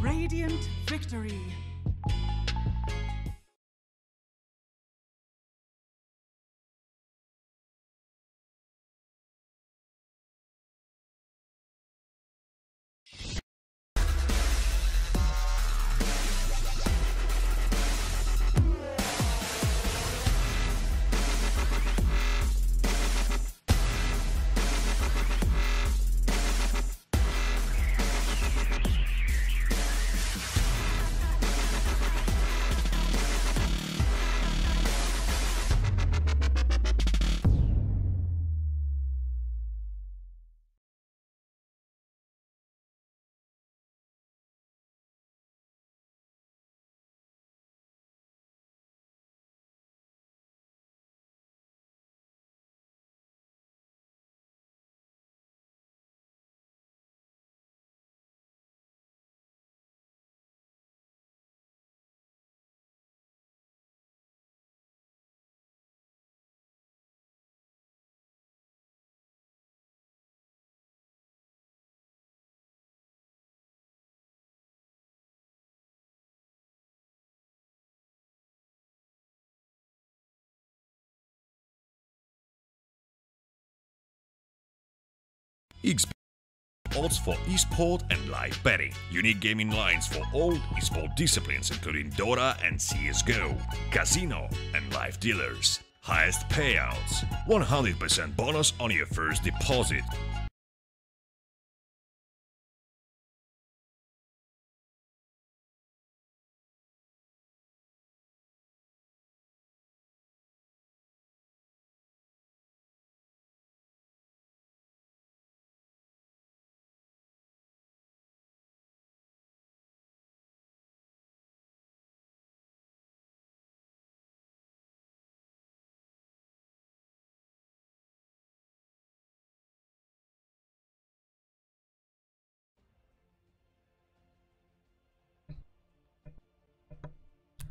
Radiant victory. Odds for esport and live betting. Unique gaming lines for all esport disciplines including Dota and CSGO. Casino and live dealers. Highest payouts. 100% bonus on your first deposit.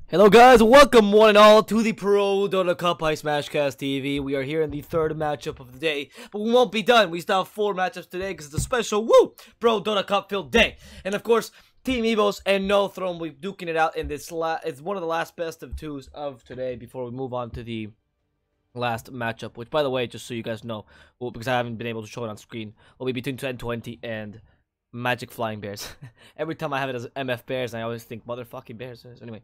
Hello guys, welcome one and all to the Prodota Cup by Smashcast TV. We are here in the third matchup of the day, but we won't be done. We still have 4 matchups today because it's a special Prodota Cup filled day. And of course, Team EVOS and No Throne will be duking it out in this it's one of the last best of 2s of today before we move on to the last matchup, which by the way, just so you guys know, because I haven't been able to show it on screen, will be between 1020 and Magic Flying Bears. Every time I have it as MF Bears, I always think motherfucking Bears. Anyway,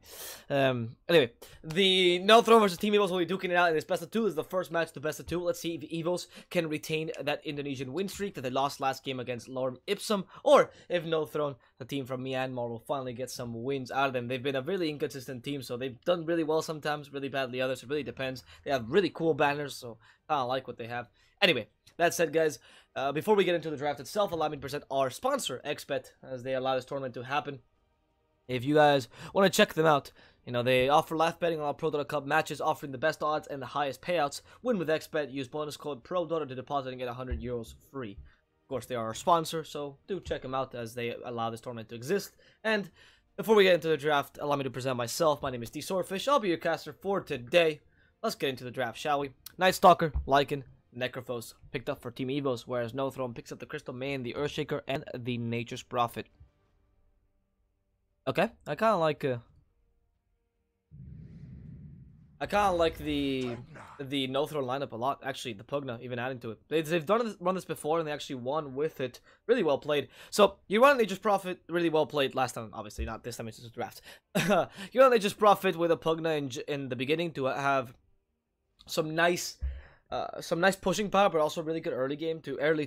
the No Throne versus Team EVOS will be duking it out in this best of 2. This is the first match to best of 2. Let's see if EVOS can retain that Indonesian win streak that they lost last game against Lorem Ipsum, or if No Throne, the team from Myanmar, will finally get some wins out of them. They've been a really inconsistent team, so they've done really well sometimes, really badly others. It really depends. They have really cool banners, so I don't like what they have. Anyway, that said, guys, before we get into the draft itself, allow me to present our sponsor, XBet, as they allow this tournament to happen. If you guys want to check them out, you know, they offer live betting on all Prodota Cup matches, offering the best odds and the highest payouts. Win with XBet. Use bonus code PRODOTA to deposit and get €100 free. Of course, they are our sponsor, so do check them out as they allow this tournament to exist. And before we get into the draft, allow me to present myself. My name is DSwordfish. I'll be your caster for today. Let's get into the draft, shall we? Night Stalker, Lycan, Necrophos picked up for Team EVOS, whereas No Throne picks up the Crystal Main, the Earthshaker, and the Nature's Prophet. Okay, I kind of like the No Throne lineup a lot. Actually, the Pugna even adding to it. They've run this before and they actually won with it. Really well played. So you run Nature's Prophet, really well played last time. Obviously, not this time. It's just a draft. You run Nature's Prophet with a Pugna in the beginning to have some nice pushing power, but also really good early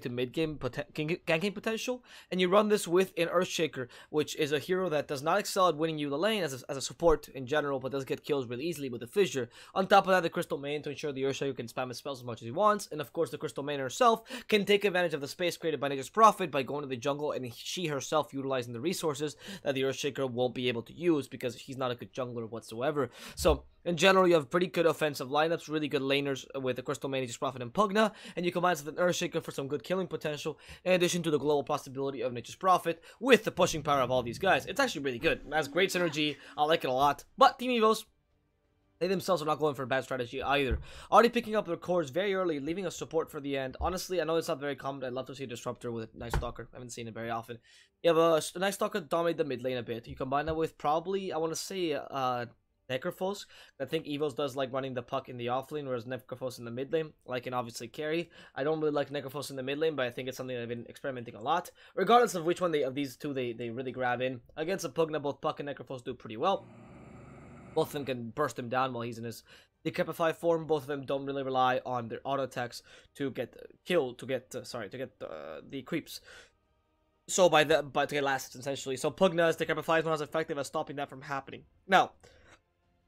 to mid game ganking potential. And you run this with an Earthshaker, which is a hero that does not excel at winning you the lane as a support in general, but does get kills really easily with the Fissure. On top of that, the Crystal Main to ensure the Earthshaker can spam his spells as much as he wants, and of course the Crystal Main herself can take advantage of the space created by Nature's Prophet by going to the jungle and she herself utilizing the resources that the Earthshaker won't be able to use because he's not a good jungler whatsoever. So in general, you have pretty good offensive lineups, really good laners with the Crystal Main, Nature's Prophet, and Pugna, and you combine it with an Earthshaker for some good killing potential, in addition to the global possibility of Nature's Prophet with the pushing power of all these guys. It's actually really good. It has great synergy. I like it a lot. But Team EVOS, They themselves are not going for a bad strategy either. Already picking up their cores very early, leaving a support for the end. Honestly, I know it's not very common. I'd love to see a Disruptor with Night Stalker. I haven't seen it very often. You have a Night Stalker dominate the mid lane a bit. You combine that with probably, I want to say, Necrophos. I think EVOS does like running the puck in the offlane, whereas Necrophos in the mid lane, like can obviously carry. I don't really like Necrophos in the mid lane, but I think it's something I've been experimenting a lot. Regardless of which one of these two they really grab in. Against a Pugna, both Puck and Necrophos do pretty well. Both of them can burst him down while he's in his Decrepify form. Both of them don't really rely on their auto attacks to get killed, to get the creeps. So to get last essentially. So Pugna's Decrepify is not as effective as stopping that from happening. Now,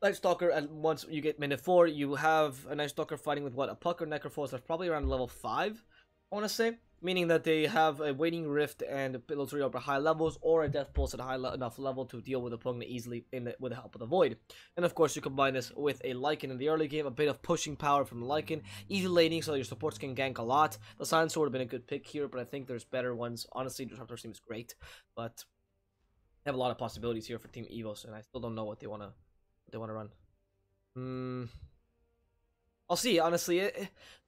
Night Stalker, and once you get minute 4, you have a Night Stalker fighting with what, a Puck or Necrophos that's probably around level 5, I want to say, meaning that they have a Waiting Rift and a Pillow 3 over high levels, or a Death Pulse at a high enough level to deal with a Pugna easily with the help of the Void. And of course, you combine this with a Lycan in the early game, a bit of pushing power from the Lycan, easy laning so your supports can gank a lot. The Silencer would have been a good pick here, but I think there's better ones. Honestly, Disruptor seems great, but they have a lot of possibilities here for Team EVOS, and I still don't know what they want to run. I'll see. Honestly,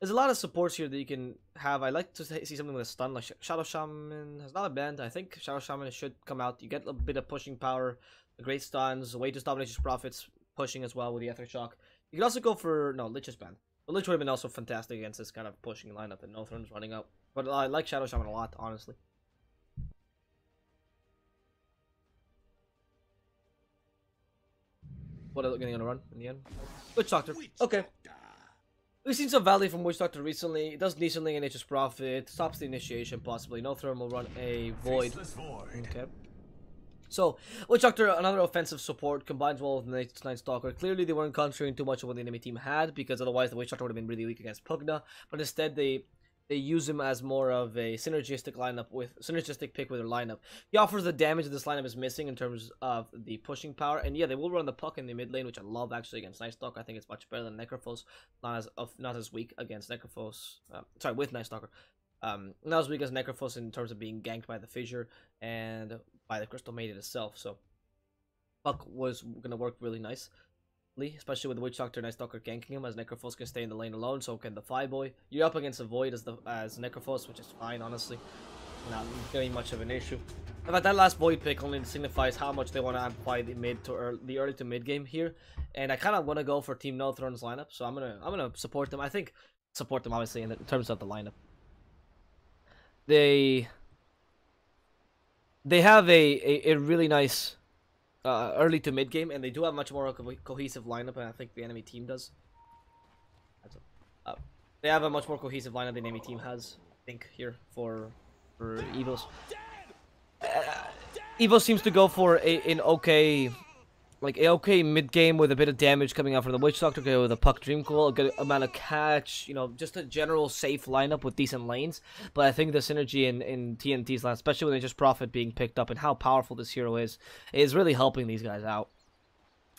there's a lot of supports here that you can have. I like to see something with a stun, like Shadow Shaman has not a banned. I think Shadow Shaman should come out. You get a bit of pushing power, great stuns, a way to stop Lich's Prophets, pushing as well with the Ether Shock. You can also go for Lich is banned, but Lich would have been also fantastic against this kind of pushing lineup that No Throne's running out. But I like Shadow Shaman a lot, honestly. What are they gonna run in the end? Witch Doctor. Okay. We've seen some value from Witch Doctor recently. It does decently in Nature's Prophet. Stops the initiation possibly. No Throne will run a Void. Okay. So, Witch Doctor, another offensive support, combines well with Night Stalker. Clearly, they weren't concentrating too much of what the enemy team had, because otherwise the Witch Doctor would have been really weak against Pugna. But instead, they use him as more of a synergistic pick with their lineup. He offers the damage that this lineup is missing in terms of the pushing power, and yeah, they will run the puck in the mid lane, which I love actually against Night Stalker. I think it's much better than Necrophos. Not as weak against Necrophos. With Night Stalker. Not as weak as Necrophos in terms of being ganked by the Fissure and by the Crystal Maiden itself. So puck was gonna work really nice. Especially with the Witch Doctor and Night Stalker ganking him, as Necrophos can stay in the lane alone, so can the Fireboy. You're up against a Void as Necrophos, which is fine, honestly. Not getting much of an issue. In fact, that last Void pick only signifies how much they want to amplify the early to mid game here, and I kind of want to go for Team No Throne's lineup, so I'm gonna support them. I think support them obviously in terms of the lineup. They have a really nice early to mid game, and they do have much more cohesive lineup than I think the enemy team does. They have a much more cohesive lineup than the enemy team has, I think, here for EVOS. EVOS seems to go for an okay mid game with a bit of damage coming out from the Witch Doctor, with a Puck Dreamcoil, a good amount of catch, just a general safe lineup with decent lanes. But I think the synergy in TNT's line, especially with Nature's Prophet being picked up and how powerful this hero is really helping these guys out.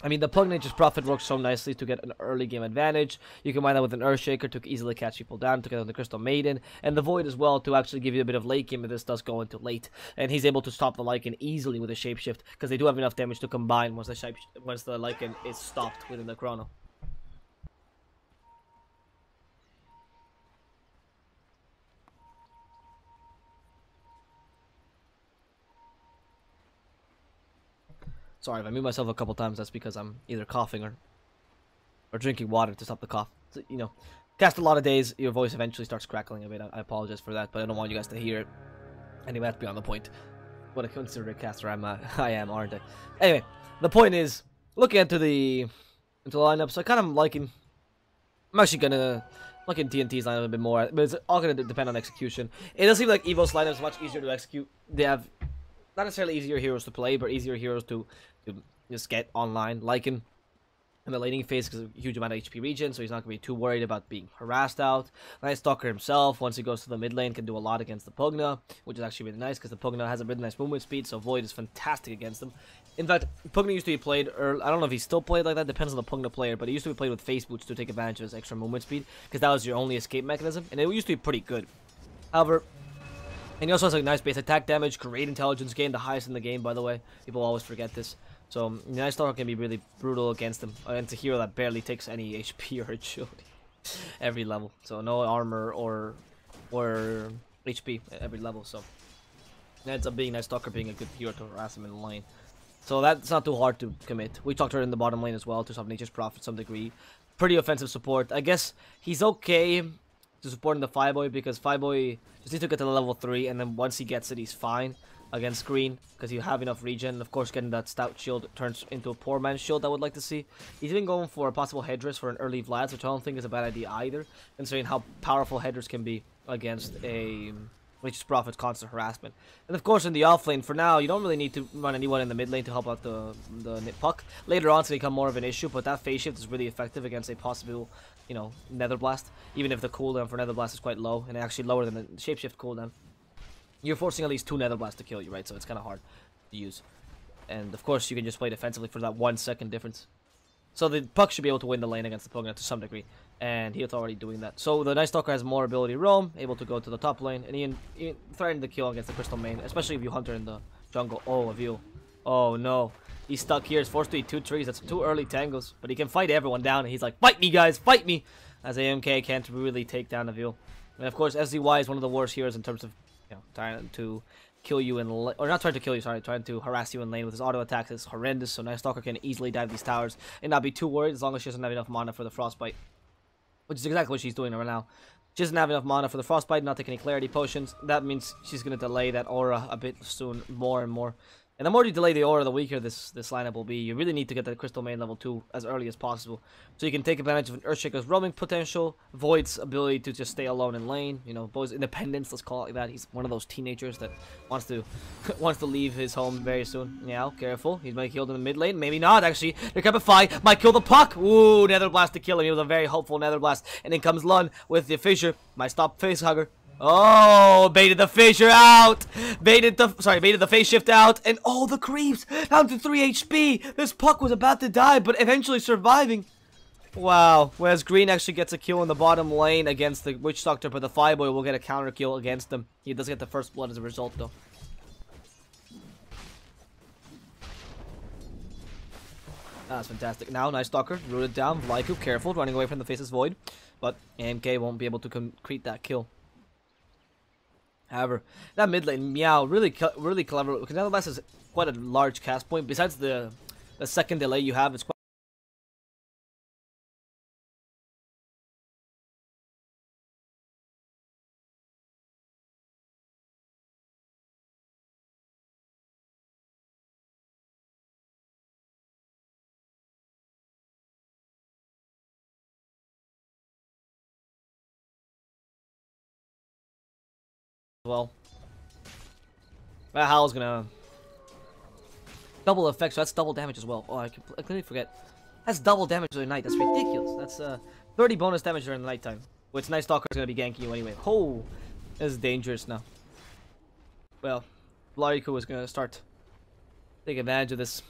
I mean, the Pug Nature's Prophet works so nicely to get an early game advantage. You combine that with an Earthshaker to easily catch people down, to get on the Crystal Maiden, and the Void as well to actually give you a bit of late game if this does go into late. And he's able to stop the Lycan easily with a Shapeshift, because they do have enough damage to combine once the Lycan is stopped within the Chrono. Sorry, if I mute myself a couple times, that's because I'm either coughing or drinking water to stop the cough. So, cast a lot of days, your voice eventually starts crackling a bit. I apologize for that, but I don't want you guys to hear it. Anyway, that's beyond the point. What a considerate caster I am, aren't I? Anyway, the point is, looking into the lineup, so I kind of liking... I'm actually gonna look in TNT's lineup a bit more, but it's all gonna depend on execution. It does seem like EVO's lineup is much easier to execute. They have not necessarily easier heroes to play, but easier heroes to just get online. Lycan in the laning phase because of a huge amount of HP regen, so he's not going to be too worried about being harassed out. Night Stalker himself, once he goes to the mid lane, can do a lot against the Pugna, which is actually really nice because the Pugna has a really nice movement speed, so Void is fantastic against them. In fact, Pugna used to be played, or I don't know if he's still played like that, depends on the Pugna player, but he used to be played with face boots to take advantage of his extra movement speed, because that was your only escape mechanism, and it used to be pretty good. However, and he also has a nice base attack damage, great intelligence gain, the highest in the game, by the way. People always forget this. So Night Stalker can be really brutal against him. It's a hero that barely takes any HP or shield every level. So no armor or HP at every level. So it ends up being Night Stalker being a good hero to harass him in the lane. So that's not too hard to commit. We talked her in the bottom lane as well to some Nature's Prophet to some degree. Pretty offensive support. I guess he's okay to support in the Fireboy because Fireboy just needs to get to level 3, and then once he gets it, he's fine against green because you have enough regen. And of course, getting that stout shield turns into a poor man's shield I would like to see. He's even going for a possible headdress for an early Vlad, which I don't think is a bad idea either, considering how powerful headdress can be against a Nature's Prophet's constant harassment. And of course, in the offlane, for now, you don't really need to run anyone in the mid lane to help out the puck. Later on, it's going to become more of an issue, but that phase shift is really effective against a possible, you know, Nether Blast. Even if the cooldown for Nether Blast is quite low, and actually lower than the Shapeshift cooldown. You're forcing at least 2 Nether Blasts to kill you, right? So it's kind of hard to use. And of course, you can just play defensively for that 1 second difference. So the puck should be able to win the lane against the Pugna to some degree. And he's already doing that. So the Night Stalker has more ability to roam, able to go to the top lane, and he threatened the kill against the Crystal Main, especially if you hunter in the jungle. Oh, if you... Oh, no. He's stuck here. He's forced to eat 2 trees. That's 2 early tangos. But he can fight everyone down, and he's like, fight me, guys! Fight me! As AMK can't really take down Avil. And of course, SZY is one of the worst heroes in terms of, you know, trying to kill you in or not trying to kill you, sorry, trying to harass you in lane with his auto attacks is horrendous. So Night Stalker can easily dive these towers and not be too worried as long as she doesn't have enough mana for the Frostbite, which is exactly what she's doing right now. She doesn't have enough mana for the Frostbite, not taking any clarity potions. That means she's going to delay that aura a bit soon, more and more. And the more you delay the aura, the weaker this lineup will be. You really need to get that Crystal Main level 2 as early as possible, so you can take advantage of an Earthshaker's roaming potential, Void's ability to just stay alone in lane, you know, Bo's independence, let's call it like that. He's one of those teenagers that wants to wants to leave his home very soon. Yeah, careful. He might kill in the mid lane, maybe not actually. Decapify might kill the puck. Ooh, Nether Blast to kill him. He was a very hopeful Nether Blast, and in comes Lun with the fissure. Might stop Facehugger. Oh, baited the fissure out. Baited the phase shift out. And oh, the creeps down to 3 HP. This puck was about to die, but eventually surviving. Wow. Whereas Green actually gets a kill in the bottom lane against the Witch Doctor, but the Fireboy will get a counter kill against them. He does get the first blood as a result, though. That's fantastic. Now, Night Stalker rooted down. Lyku, careful, running away from the Faceless Void. But AMK won't be able to complete that kill. However, that mid lane, Meow, really clever. Because Nether Blast is quite a large cast point. Besides the second delay you have, it's quite well. That Howl's gonna double effect, so that's double damage as well. Oh, I completely forget. That's double damage during the night. That's ridiculous. That's 30 bonus damage during the nighttime, which Night Stalker is gonna be ganking you anyway. Oh, this is dangerous now. Well, Blariku is gonna start taking advantage of this.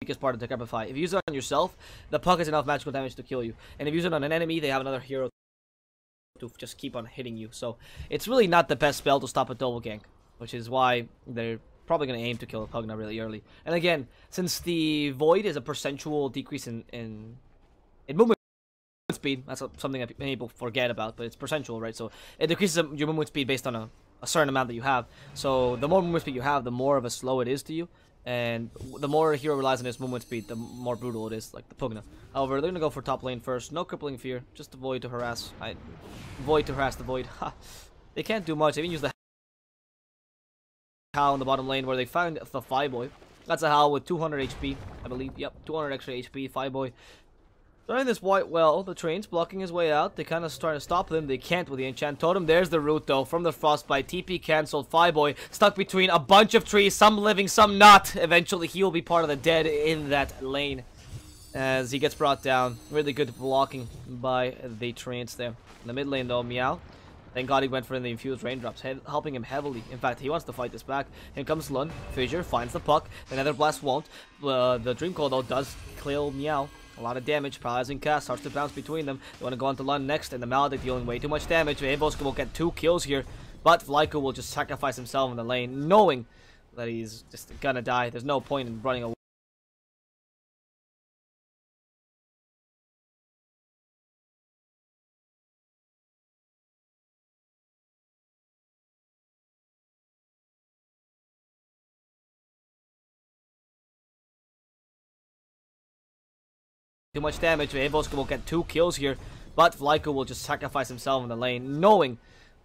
Weakest part of Decapify. If you use it on yourself, the puck has enough magical damage to kill you. And if you use it on an enemy, they have another hero to just keep on hitting you. So it's really not the best spell to stop a double gank, which is why they're probably going to aim to kill a Pugna really early. And again, since the Void is a percentual decrease in movement speed, that's something that many people forget about, but it's percentual, right? So it decreases your movement speed based on a certain amount that you have. So the more movement speed you have, the more of a slow it is to you. And the more a hero relies on his movement speed, the more brutal it is, like the Pugna. However, they're going to go for top lane first. No crippling fear, just a Void to harass. Void to harass the Void. They can't do much. They even use the Howl in the bottom lane where they found the Fireboy. That's a Howl with 200 HP, I believe. Yep, 200 extra HP, Fireboy. During this white well, the train's blocking his way out. They kind of trying to stop them. They can't with the enchant totem. There's the root though from the frostbite. TP cancelled. Fireboy stuck between a bunch of trees, some living, some not. Eventually, he will be part of the dead in that lane as he gets brought down. Really good blocking by the trains there. In the mid lane though, Meow. Thank God he went for the infused raindrops, helping him heavily. In fact, he wants to fight this back. Here comes Lun. Fissure finds the puck. The Nether Blast won't. The Dream Coil though does kill Meow. A lot of damage. Paralyzing cast starts to bounce between them. They want to go on to Lund next, and the Maledict dealing way too much damage. EVOS will get 2 kills here, but Vlaiko will just sacrifice himself in the lane, knowing that he's just gonna die. There's no point in running away. Too much damage. EVOS will get 2 kills here, but Vlaiko will just sacrifice himself in the lane, knowing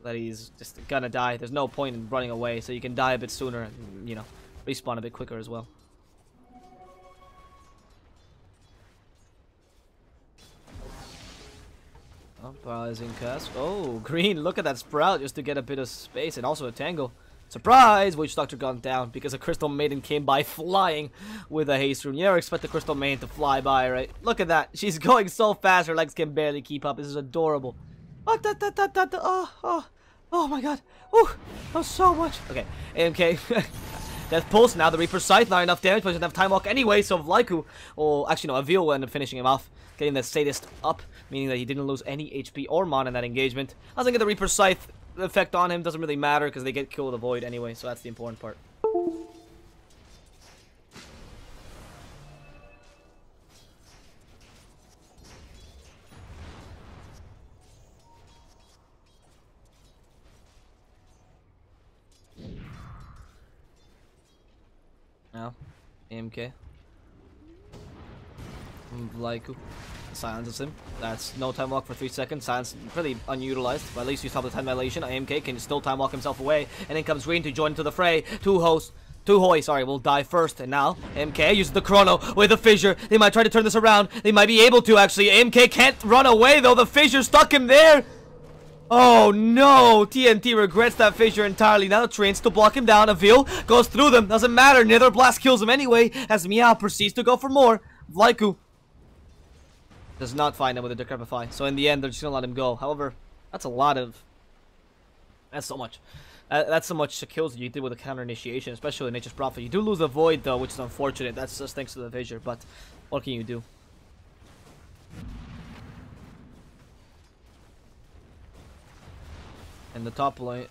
that he's just gonna die. There's no point in running away, so you can die a bit sooner and, you know, respawn a bit quicker as well. Oh, paralyzing cast. Oh, green. Look at that sprout just to get a bit of space, and also a tangle. Surprise! Witch Doctor gone down because a Crystal Maiden came by flying with a haste rune. You never expect the Crystal Maiden to fly by, right? Look at that. She's going so fast, her legs can barely keep up. This is adorable. Oh my god. Oh, so much. Okay, AMK. Death Pulse, now the Reaper's Scythe. Not enough damage, but doesn't have Time Walk anyway, so Vlaiko, or actually no, Avil will end up finishing him off, getting the Sadist up, meaning that he didn't lose any HP or mana in that engagement. Doesn't get the Reaper's Scythe effect on him, doesn't really matter because they get killed with a Void anyway, so that's the important part. Now, AMK. Vlaiko silences him. That's no time walk for 3 seconds. Silence pretty unutilized, but at least you stop the time dilation. AMK can still time walk himself away, and then comes green to join into the fray. Two Hoi, sorry, will die first, and now AMK uses the chrono with the fissure. They might try to turn this around. They might be able to, actually. AMK can't run away, though. The fissure stuck him there. Oh no, TNT regrets that fissure entirely. Now the trains to block him down. Avil goes through them. Doesn't matter. Nether Blast kills him anyway, as Meow proceeds to go for more. Vlaiko does not find him with a Decrepify. So in the end, they're just gonna let him go. However, that's a lot of... That's so much. That's so much kills that you did with a counter initiation, especially with Nature's Prophet. You do lose the Void though, which is unfortunate. That's just thanks to the fissure, but what can you do? And the top lane,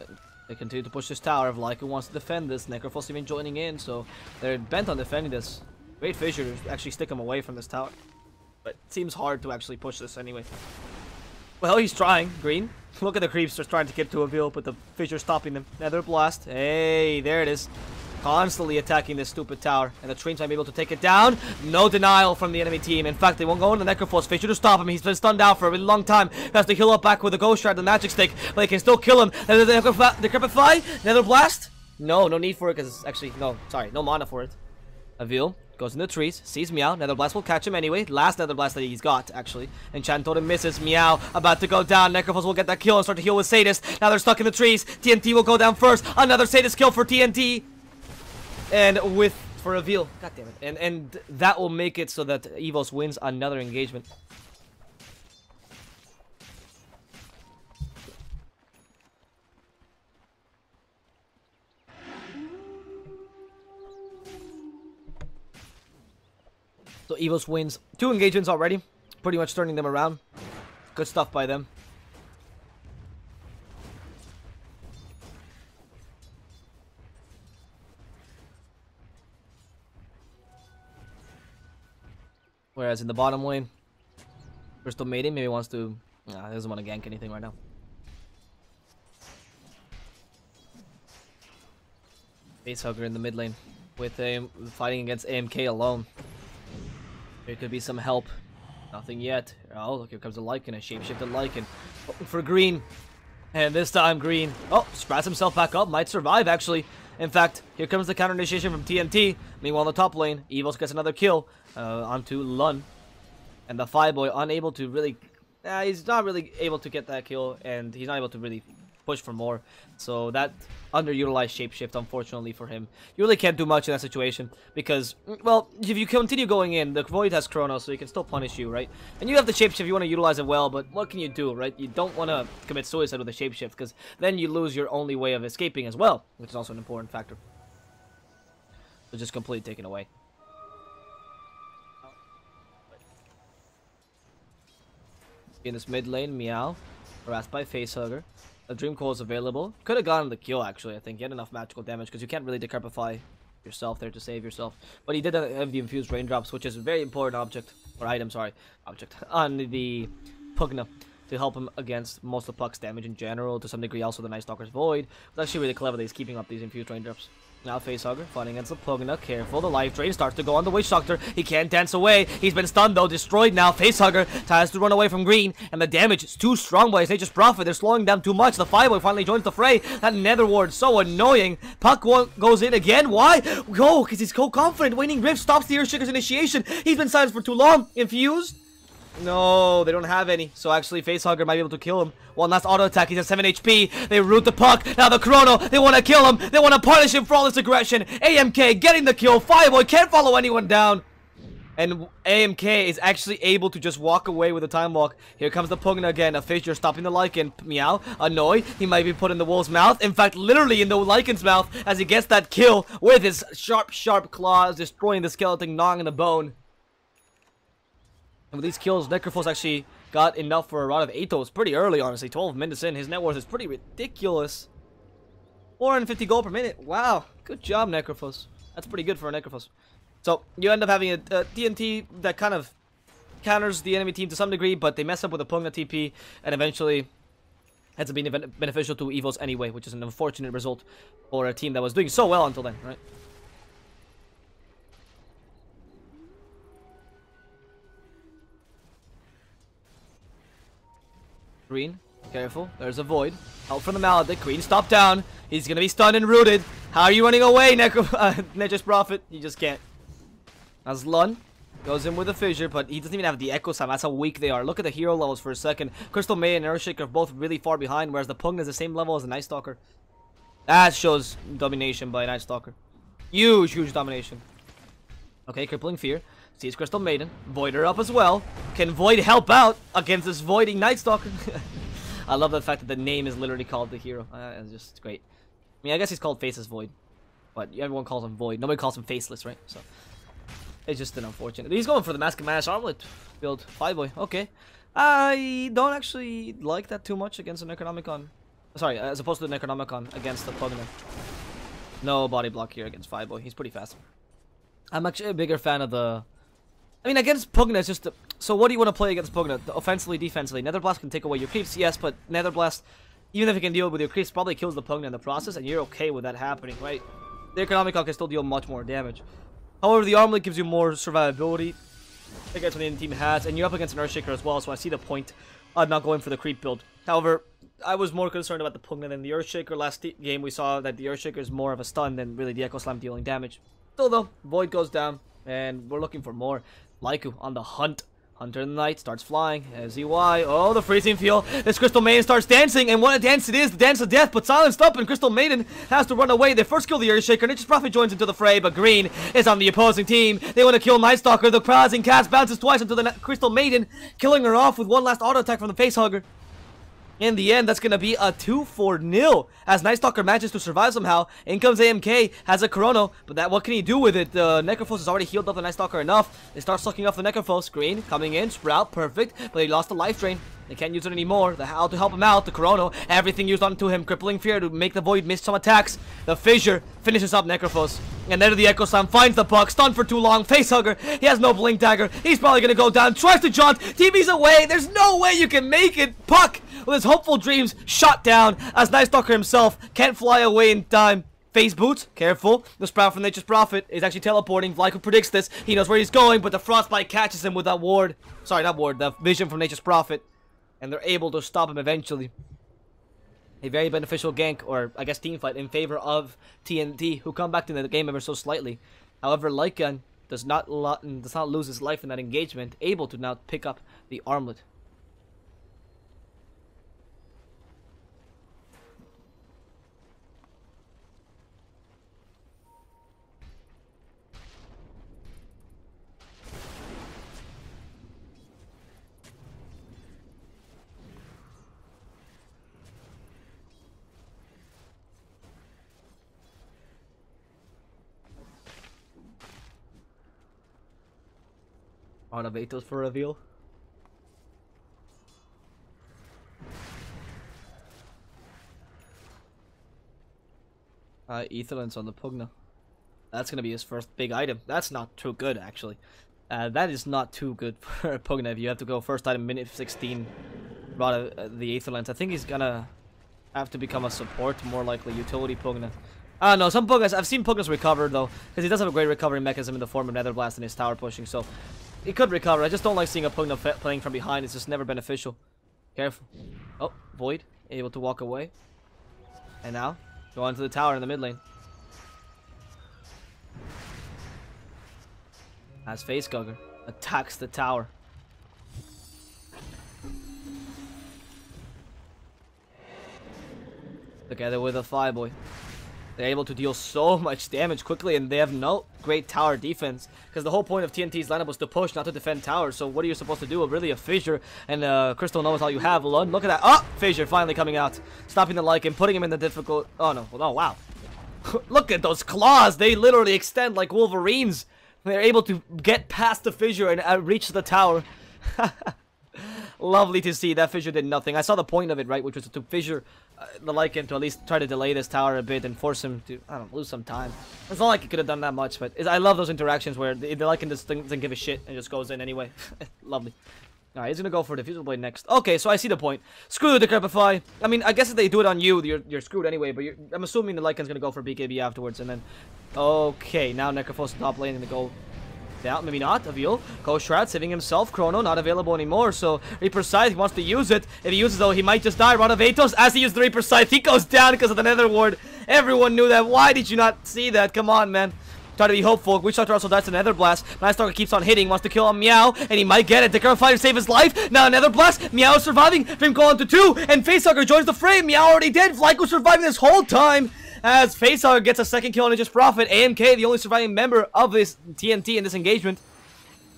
they continue to push this tower. Vlaiko wants to defend this. Necrophos even joining in, so they're bent on defending this. Great fissure to actually stick him away from this tower. But it seems hard to actually push this anyway. Well, he's trying. Green. Look at the creeps just trying to get to Avil, but the fissure stopping them. Nether Blast. Hey, there it is. Constantly attacking this stupid tower. And the trains might be able to take it down. No denial from the enemy team. In fact, they won't go into Necrophos. Fissure to stop him. He's been stunned out for a really long time. Has to heal up back with the Ghost Shard and the Magic Stick. But they can still kill him. The Decrepify? Nether Blast? No need for it because it's actually... No, sorry. No mana for it. Avil goes in the trees, sees Meow. Nether Blast will catch him anyway. Last Nether Blast that he's got, actually. Enchant Totem misses. Meow about to go down. Necrophos will get that kill and start to heal with Sadist. Now they're stuck in the trees. TNT will go down first. Another Sadist kill for TNT. And for Avil. God damn it. And that will make it so that EVOS wins another engagement. So EVOS wins 2 engagements already, pretty much turning them around. Good stuff by them. Whereas in the bottom lane, Crystal Maiden maybe wants to... Nah, he doesn't want to gank anything right now. Facehugger in the mid lane with him fighting against AMK alone. There could be some help. Nothing yet. Oh, look, here comes a Lycan, a shapeshifted Lycan. For green. And this time green. Oh, sprouts himself back up. Might survive, actually. In fact, here comes the counter initiation from TNT. Meanwhile, in the top lane, EVOS gets another kill onto Lun. And the Fireboy unable to really... he's not really able to get that kill. And he's not able to really push for more. So that underutilized shapeshift, unfortunately for him. You really can't do much in that situation because, well, if you continue going in, the Void has Chrono, so he can still punish you, right? And you have the shapeshift, you want to utilize it well, but what can you do, right? You don't want to commit suicide with a shapeshift because then you lose your only way of escaping as well, which is also an important factor. So just completely taken away. In this mid lane, Meow, harassed by Facehugger. A Dream Coil is available. Could have gotten the kill, actually, I think. He had enough magical damage, because you can't really decrepify yourself there to save yourself. But he did have the Infused Raindrops, which is a very important object, or item, sorry, object, on the Pugna, to help him against most of Puck's damage in general, to some degree also the Night Stalker's Void. It's actually really clever that he's keeping up these Infused Raindrops. Now Facehugger fighting against the Pugna. Careful, the life drain starts to go on the Witch Doctor. He can't dance away. He's been stunned though, destroyed now. Facehugger tries to run away from green, and the damage is too strong by his Nature's Prophet. They're slowing down too much. The Fireboy finally joins the fray. That Nether Ward, so annoying. Puck goes in again. Why? Go, because he's so confident. Waning Rift stops the Earthshaker's initiation. He's been silenced for too long. Infused? No, they don't have any. So actually, Facehugger might be able to kill him. One last auto attack. He's at 7 HP. They root the Puck. Now the Chrono. They want to kill him. They want to punish him for all this aggression. AMK getting the kill. Fireboy can't follow anyone down. And AMK is actually able to just walk away with a time walk. Here comes the Pugna again. A Fissure stopping the Lycan. Meow. Annoyed. He might be put in the wolf's mouth. In fact, literally in the Lycan's mouth as he gets that kill with his sharp, sharp claws, destroying the skeleton, gnawing the bone. And with these kills, Necrophos actually got enough for a rod of Atos pretty early, honestly. 12 minutes in. His net worth is pretty ridiculous. 450 gold per minute. Wow. Good job, Necrophos. That's pretty good for a Necrophos. So, you end up having a TNT that kind of counters the enemy team to some degree, but they mess up with a Pugna TP, and eventually ends up being beneficial to EVOS anyway, which is an unfortunate result for a team that was doing so well until then, right? Green, careful. There's a Void. Help from the Maledict. Green, stop down. He's gonna be stunned and rooted. How are you running away, Nature's Prophet? You just can't. As Lun goes in with a Fissure, but he doesn't even have the Echo Sound. That's how weak they are. Look at the hero levels for a second. Crystal May and Earthshaker are both really far behind, whereas the Pugna is the same level as the Night Stalker. That shows domination by Night Stalker. Huge, huge domination. Okay, Crippling Fear. Sees Crystal Maiden. Void her up as well. Can Void help out against this voiding Night Stalker? I love the fact that the name is literally called the hero. It's just great. I mean, I guess he's called Faceless Void. But everyone calls him Void. Nobody calls him Faceless, right? So it's just an unfortunate. He's going for the Mask and Mash Armlet build. Fireboy. Okay. I don't actually like that too much against the Necronomicon. Sorry, as opposed to the Necronomicon against the Pugna. No body block here against Fireboy. He's pretty fast. I'm actually a bigger fan of the... I mean, against Pugna, it's just... So what do you want to play against Pugna? Offensively, defensively. Nether Blast can take away your creeps, yes, but Nether Blast, even if it can deal with your creeps, probably kills the Pugna in the process, and you're okay with that happening, right? The Economicon can still deal much more damage. However, the Armlet gives you more survivability against what the enemy team has, and you're up against an Earthshaker as well, so I see the point of not going for the creep build. However, I was more concerned about the Pugna than the Earthshaker. Last game, we saw that the Earthshaker is more of a stun than really the Echo Slam dealing damage. Still though, Void goes down, and we're looking for more. Lyku on the hunt. Hunter in the night starts flying. ZY. Oh, the freezing fuel. This Crystal Maiden starts dancing, and what a dance it is. The dance of death, but silenced up, and Crystal Maiden has to run away. They first kill the Earthshaker. Nature's Prophet joins into the fray, but Green is on the opposing team. They want to kill Night Stalker. The Paralyzing Cast bounces twice into the Crystal Maiden, killing her off with one last auto attack from the Facehugger. In the end, that's going to be a 2-4-0 as Night Stalker manages to survive somehow. In comes AMK, has a Chrono, but what can he do with it? The Necrophos has already healed up the Night Stalker enough. They start sucking off the Necrophos. Green coming in, Sprout, perfect, but he lost the life drain. They can't use it anymore. How to help him out? The Chrono, everything used onto him. Crippling Fear to make the Void miss some attacks. The Fissure finishes up Necrophos. And then the Echo Slam finds the Puck. Stunned for too long. Facehugger. He has no Blink Dagger. He's probably going to go down. Tries to jaunt. TV's away. There's no way you can make it. Puck, with his hopeful dreams, shot down as Night Stalker himself can't fly away in time. Face boots, careful. The Sprout from Nature's Prophet is actually teleporting. Lyko predicts this. He knows where he's going, but the Frostbite catches him with that ward. Sorry, not ward. The vision from Nature's Prophet. And they're able to stop him eventually. A very beneficial gank, or I guess teamfight, in favor of TNT, who come back to the game ever so slightly. However, Lycan does not lose his life in that engagement, able to now pick up the armlet. Out of Atos for reveal. Etherlands on the Pugna. That's gonna be his first big item. That's not too good, actually. That is not too good for a Pugna if you have to go first item minute 16. Brought the Etherlands. I think he's gonna have to become a support, more likely utility Pugna. I don't know, some Pugnas, I've seen Pugnas recover though, because he does have a great recovery mechanism in the form of Nether Blast and his tower pushing, so he could recover. I just don't like seeing a Pugna playing from behind. It's just never beneficial. Careful. Oh, Void, able to walk away. And now, go onto the tower in the mid lane. As Facehugger attacks the tower. Together with a Fireboy. They're able to deal so much damage quickly, and they have no great tower defense. Because the whole point of TNT's lineup was to push, not to defend towers. So what are you supposed to do? Really a Fissure and Crystal knows all you have. Lund, look at that. Oh! Fissure finally coming out. Stopping the Lycan, putting him in the difficult... Oh no. Oh wow. Look at those claws. They literally extend like Wolverines. They're able to get past the Fissure and reach the tower. Lovely to see. That Fissure did nothing. I saw the point of it, right? Which was to Fissure the Lycan to at least try to delay this tower a bit and force him to, I don't know, lose some time. It's not like he could have done that much, but I love those interactions where the Lycan just doesn't give a shit and just goes in anyway. Lovely. Alright, he's gonna go for the Fusible Blade next. Okay, so I see the point. Screw the Decrepify. I mean, I guess if they do it on you, you're screwed anyway, but I'm assuming the Lycan's gonna go for BKB afterwards, and then... Okay, now Necrophos top lane gonna go... down, maybe not. Avil, Ghost Shroud saving himself. Chrono not available anymore, so Reaper Scythe, he wants to use it. If he uses it though, he might just die. Rod of Atos, as he used the Reaper Scythe, he goes down because of the Nether Ward. Everyone knew that. Why did you not see that? Come on, man. Try to be hopeful. Witch Doctor also dies to Nether Blast. Nice Stalker keeps on hitting, wants to kill him Meow, and he might get it. The Fighter to save his life. Now Nether Blast. Meow is surviving. Dream Call into 2, and Facehugger joins the fray. Meow already dead. Flyco surviving this whole time. As Facehugger gets a second kill on Ninja's Prophet. AMK, the only surviving member of this TNT in this engagement.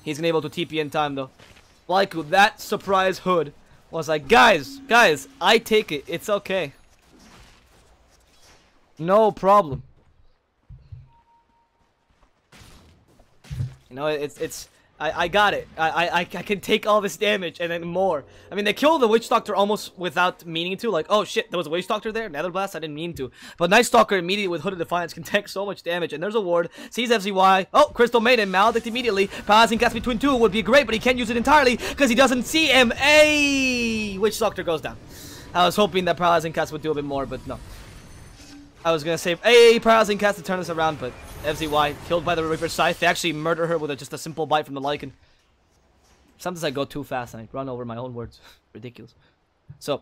He's gonna be able to TP in time though. Like that surprise hood was like, guys, I take it. It's okay. No problem. You know, I got it. I can take all this damage and then more. I mean, they killed the Witch Doctor almost without meaning to. Like, oh shit, there was a Witch Doctor there? Nether Blast? I didn't mean to. But Night Stalker immediately with Hooded Defiance can take so much damage. And there's a ward. Sees FZY. Oh, Crystal Maiden. Maledict immediately. Paralyzing Cast between 2 would be great, but he can't use it entirely because he doesn't see him. Hey! Witch Doctor goes down. I was hoping that Paralyzing Cast would do a bit more, but no. I was gonna say, hey, Paralyzing Cast to turn this around, but FZY killed by the Reaper Scythe. They actually murder her with just a simple bite from the Lycan. Sometimes I go too fast and I run over my own words. Ridiculous. So,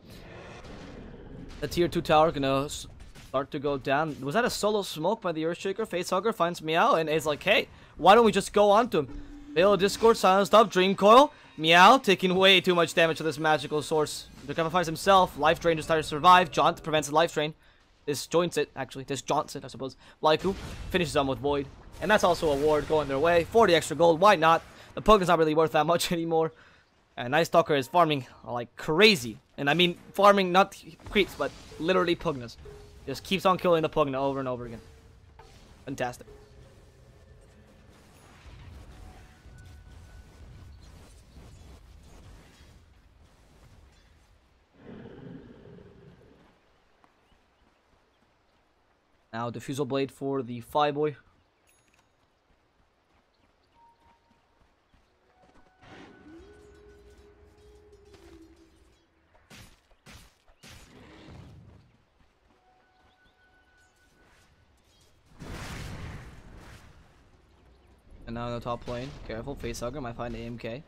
the tier 2 tower gonna start to go down. Was that a solo smoke by the Earthshaker? Facehugger finds Meow and is like, hey, why don't we just go on to him? Veil of Discord, silenced up, Dream Coil. Meow taking way too much damage to this magical source. Decrepify finds himself. Life Drain just tries to survive. Jaunt prevents the Life Drain. Disjoints it, actually. Disjaunts it, I suppose. Lyku finishes on with Void. And that's also a ward going their way. 40 extra gold, why not? The Pug is not really worth that much anymore. And Night Stalker is farming like crazy. And I mean farming not creeps, but literally Pugnas. Just keeps on killing the Pugna over and over again. Fantastic. Now Diffusal Blade for the Fireboy. And now in the top lane, careful, Facehugger might find AMK.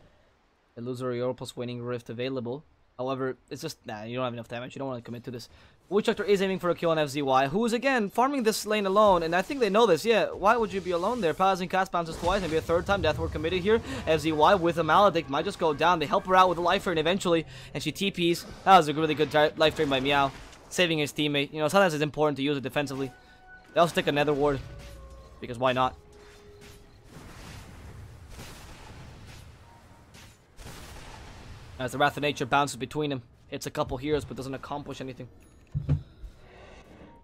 Illusory Aura plus Winning Rift available. However, it's just, nah, you don't have enough damage. You don't want to commit to this. Witch Doctor is aiming for a kill on FZY, who is again farming this lane alone, and I think they know this. Yeah, why would you be alone there? Paralyzing Cast bounces twice, maybe a third time. Death Ward committed here. FZY with a Maledict might just go down. They help her out with a Life Drain eventually, and she TPs. That was a really good Life Drain by Meow, saving his teammate. You know, sometimes it's important to use it defensively. They also take a Nether Ward, because why not? As the Wrath of Nature bounces between them. It's a couple heroes, but doesn't accomplish anything.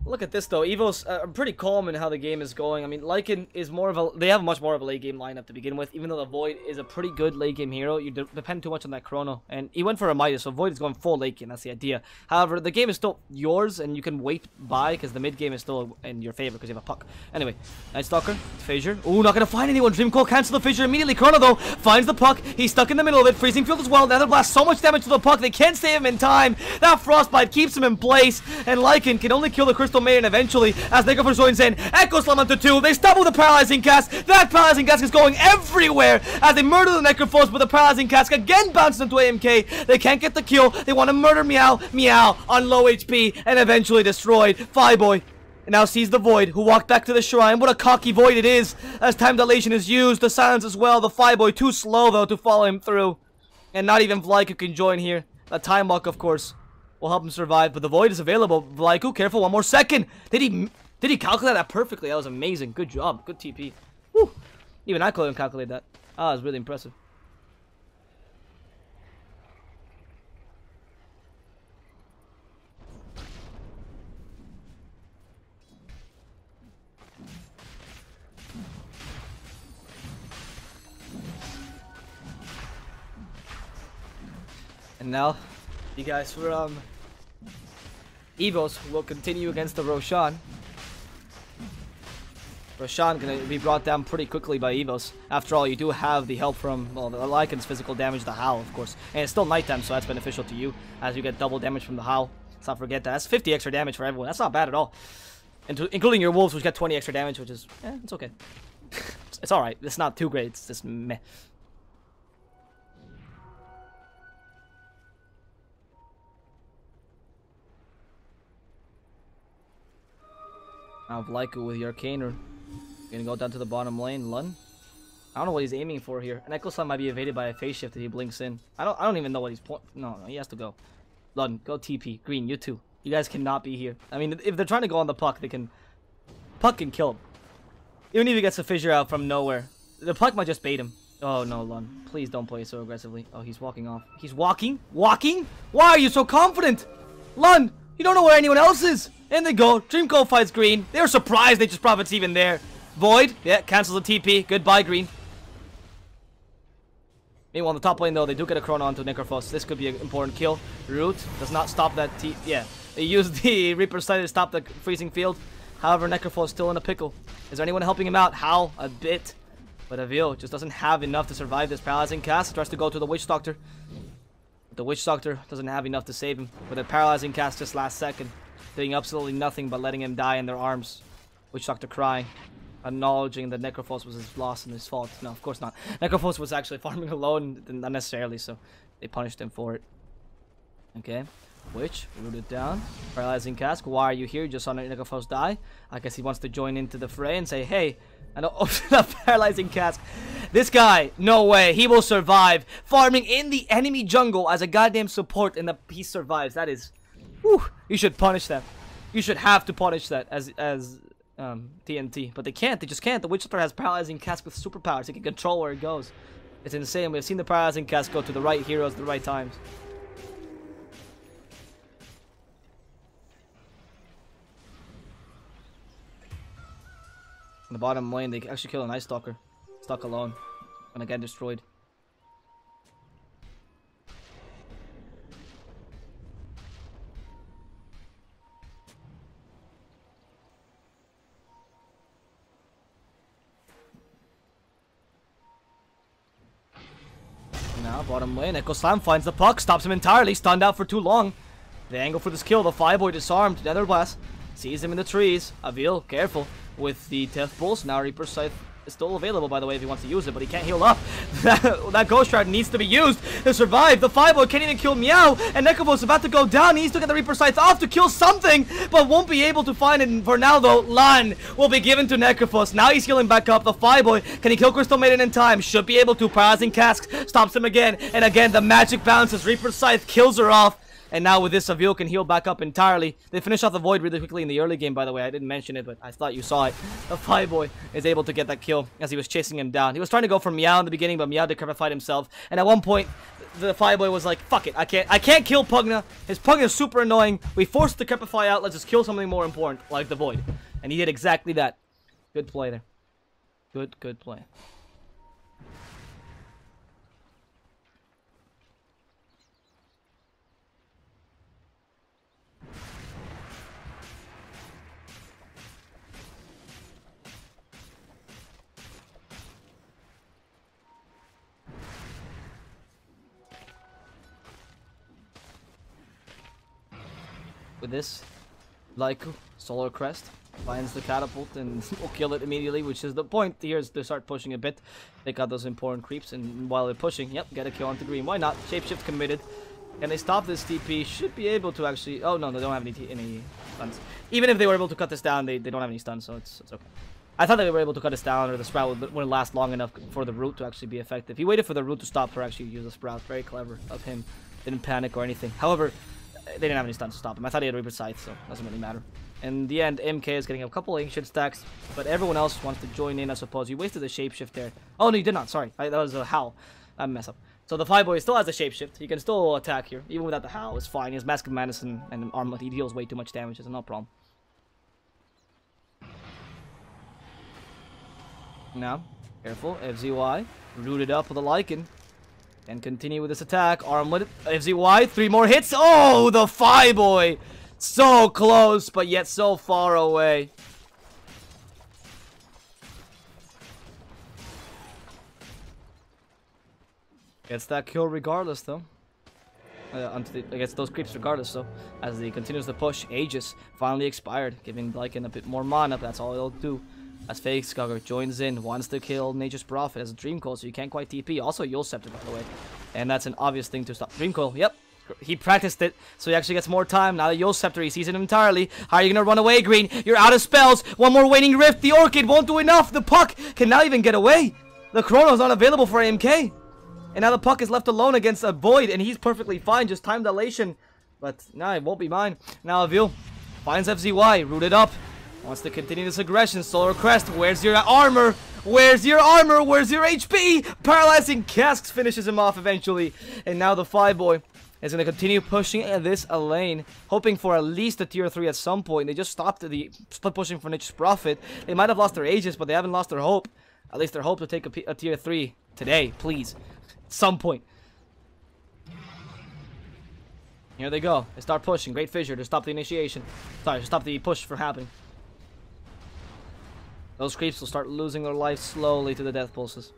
Look at this though. EVOS are pretty calm in how the game is going. I mean, Lycan is more of a... They have much more of a late game lineup to begin with. Even though the Void is a pretty good late game hero, you depend too much on that Chrono. And he went for a Midas, so Void is going full late game. That's the idea. However, the game is still yours, and you can wait by because the mid game is still in your favor because you have a puck. Anyway, Night Stalker, Fissure. Ooh, not gonna find anyone. Dream Coil cancel the Fissure immediately. Chrono though finds the puck. He's stuck in the middle of it. Freezing Field as well. Nether Blast, so much damage to the puck. They can't save him in time. That Frostbite keeps him in place, and Lycan can only kill the Crystal Maiden eventually. As Necrophos joins in, Echo Slam onto 2. They stop with the Paralyzing Cask. That Paralyzing Cask is going everywhere as they murder the Necrophos, but the Paralyzing Cask again bounces into AMK. They can't get the kill. They want to murder Meow. Meow on low HP and eventually destroyed. Fireboy now sees the Void, who walked back to the shrine. What a cocky Void it is as time dilation is used. The silence as well. The Fireboy too slow though to follow him through. And not even Vlaiku can join here. The Time Walk, of course, will help him survive, but the Void is available. Vlaiku, careful, one more second. Did he calculate that perfectly? That was amazing. Good job. Good TP. Woo. Even I couldn't calculate that. Ah, it was really impressive. And now, you guys from EVOS will continue against the Roshan. Roshan gonna be brought down pretty quickly by EVOS. After all, you do have the help from, well, the Lycan's physical damage, the Howl, of course. And it's still nighttime, so that's beneficial to you, as you get double damage from the Howl. Let's not forget that. That's 50 extra damage for everyone. That's not bad at all. Including your Wolves, which get 20 extra damage, which is, it's okay. It's alright. It's not too great. It's just meh. Now Vlaiku with the Arcaner. Gonna go down to the bottom lane. Lun. I don't know what he's aiming for here. An Echo Slam might be evaded by a phase shift that he blinks in. I don't even know what he's No, he has to go. Lun, go TP. Green, you too. You guys cannot be here. I mean, if they're trying to go on the puck, they can... Puck can kill him. Even if he gets a Fissure out from nowhere. The puck might just bait him. Oh no, Lun. Please don't play so aggressively. Oh, he's walking off. He's walking? Walking? Why are you so confident? Lun, you don't know where anyone else is. In they go. Dream Coil fights Green. They were surprised Nature's Prophet's even there. Void. Yeah, cancels the TP. Goodbye, Green. Meanwhile, on the top lane, though, they do get a Chrono onto Necrophos. This could be an important kill. Root does not stop that Yeah, they used the Reaper's Sight to stop the freezing field. However, Necrophos is still in a pickle. Is there anyone helping him out? How? A bit. But Avil just doesn't have enough to survive this Paralyzing Cast. Tries to go to the Witch Doctor. But the Witch Doctor doesn't have enough to save him. With a Paralyzing Cast just last second. Doing absolutely nothing but letting him die in their arms. Witch Doctor crying. Acknowledging that Necrophos was his loss and his fault. No, of course not. Necrophos was actually farming alone, not necessarily, so they punished him for it. Okay. Witch, rooted down. Paralyzing Cask, why are you here? You just saw Necrophos die. I guess he wants to join into the fray and say, hey, I know. Oh, that Paralyzing Cask. This guy, no way. He will survive. Farming in the enemy jungle as a goddamn support, and he survives. That is... Whew, you should punish that. You should have to punish that as TNT. But they can't. They just can't. The Witch Doctor has Paralyzing Cask with superpowers. He can control where it goes. It's insane. We've seen the Paralyzing Cask go to the right heroes at the right times. In the bottom lane, they actually kill a Night Stalker. Stuck alone. Gonna get destroyed. Now, bottom lane, Echo Slam finds the puck, stops him entirely, stunned out for too long. The angle for this kill, the Fireboy disarmed, Nether Blast, sees him in the trees. Avil, careful with the Death Pulse. Now Reaper's Scythe is still available, by the way, if he wants to use it, but he can't heal up. That Ghost Shroud needs to be used to survive. The Fireboy can't even kill Meow, and Necrophos is about to go down. He needs to get the Reaper's Scythe off to kill something, but won't be able to find it. For now, though, Lan will be given to Necrophos. Now he's healing back up. The Fireboy, can he kill Crystal Maiden in time? Should be able to. Paralyzing Cask stops him again, and again, the magic bounces. Reaper's Scythe kills her off. And now with this, Avil can heal back up entirely. They finish off the Void really quickly in the early game, by the way. I didn't mention it, but I thought you saw it. The Fireboy is able to get that kill as he was chasing him down. He was trying to go for Meow in the beginning, but Meow decrepified himself. And at one point, the Fireboy was like, fuck it, I can't kill Pugna. His Pugna is super annoying. We forced the Crepify out. Let's just kill something more important, like the Void. And he did exactly that. Good play there. Good play. With this, Laiku, Solar Crest, finds the catapult and will kill it immediately, which is the point here, is to start pushing a bit. Take out those important creeps, and while they're pushing, yep, get a kill onto green. Why not? Shapeshift committed. Can they stop this TP? Should be able to actually... Oh, no, they don't have any stuns. Even if they were able to cut this down, they don't have any stuns, so it's okay. I thought they were able to cut this down, or the Sprout wouldn't last long enough for the root to actually be effective. He waited for the root to stop to actually use the Sprout. Very clever of him. Didn't panic or anything. However, they didn't have any stuns to stop him. I thought he had Reaper Scythe, so it doesn't really matter. In the end, MK is getting a couple ancient stacks, but everyone else wants to join in, I suppose. You wasted the shapeshift there. Oh, no, you did not. Sorry. That was a Howl. I mess up. So the Fireboy still has the shapeshift. He can still attack here. Even without the Howl, it's fine. He has Mask of Madness and Armlet. He deals way too much damage. It's no problem. Now, careful. FZY. Rooted up with a Lycan. And continue with this attack. Armlet. FZY. 3 more hits. Oh, the Fireboy. So close, but yet so far away. Gets that kill regardless, though. Against those creeps regardless, though. As he continues to push, Aegis finally expired, giving Lycan a bit more mana. That's all he'll do. As Facehugger joins in, wants to kill Nature's Prophet as a Dream Coil, so you can't quite TP. Also, Yule Scepter, by the way. And that's an obvious thing to stop. Dream Coil, yep. He practiced it, so he actually gets more time. Now that Yule Scepter, he sees it entirely. How are you going to run away, Green? You're out of spells. One more Waning Rift. The Orchid won't do enough. The Puck can not even get away. The Chrono's not available for AMK. And now the Puck is left alone against a Void, and he's perfectly fine. Just time dilation. But, nah, it won't be mine. Now Avil finds FZY, rooted up. Wants to continue this aggression. Solar Crest, where's your armor? Where's your armor? Where's your HP? Paralyzing Casks finishes him off eventually. And now the Fireboy is going to continue pushing this lane, hoping for at least a tier 3 at some point. They just stopped the split pushing for Nature's Prophet. They might have lost their Aegis, but they haven't lost their hope. At least their hope to take a tier 3 today, please. At some point. Here they go. They start pushing. Great Fissure to stop the initiation. Sorry, to stop the push from happening. Those creeps will start losing their life slowly to the death pulses.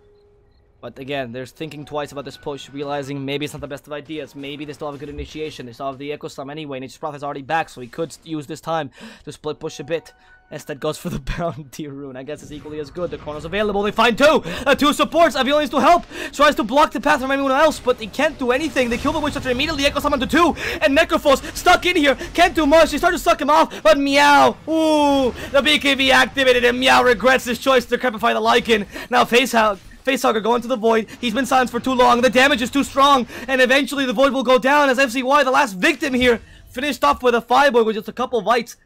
But again, they're thinking twice about this push, realizing maybe it's not the best of ideas. Maybe they still have a good initiation. They still have the Echo Slam anyway. Nature's Prophet is already back, so he could use this time to split push a bit. Instead goes for the Bounty Rune. I guess it's equally as good. The Chrono's available. They find 2. 2 supports. Avil needs to help. Tries to block the path from anyone else, but he can't do anything. They kill the Witch Doctor immediately. Echo Slam onto 2. And Necrophos stuck in here. Can't do much. They start to suck him off, but Meow. Ooh. The BKB activated, and Meow regrets his choice to crepify the Lycan. Now Facehugger going to the Void. He's been silenced for too long. The damage is too strong. And eventually the Void will go down as FZY, the last victim here, finished off with a Fireboy with just a couple bites.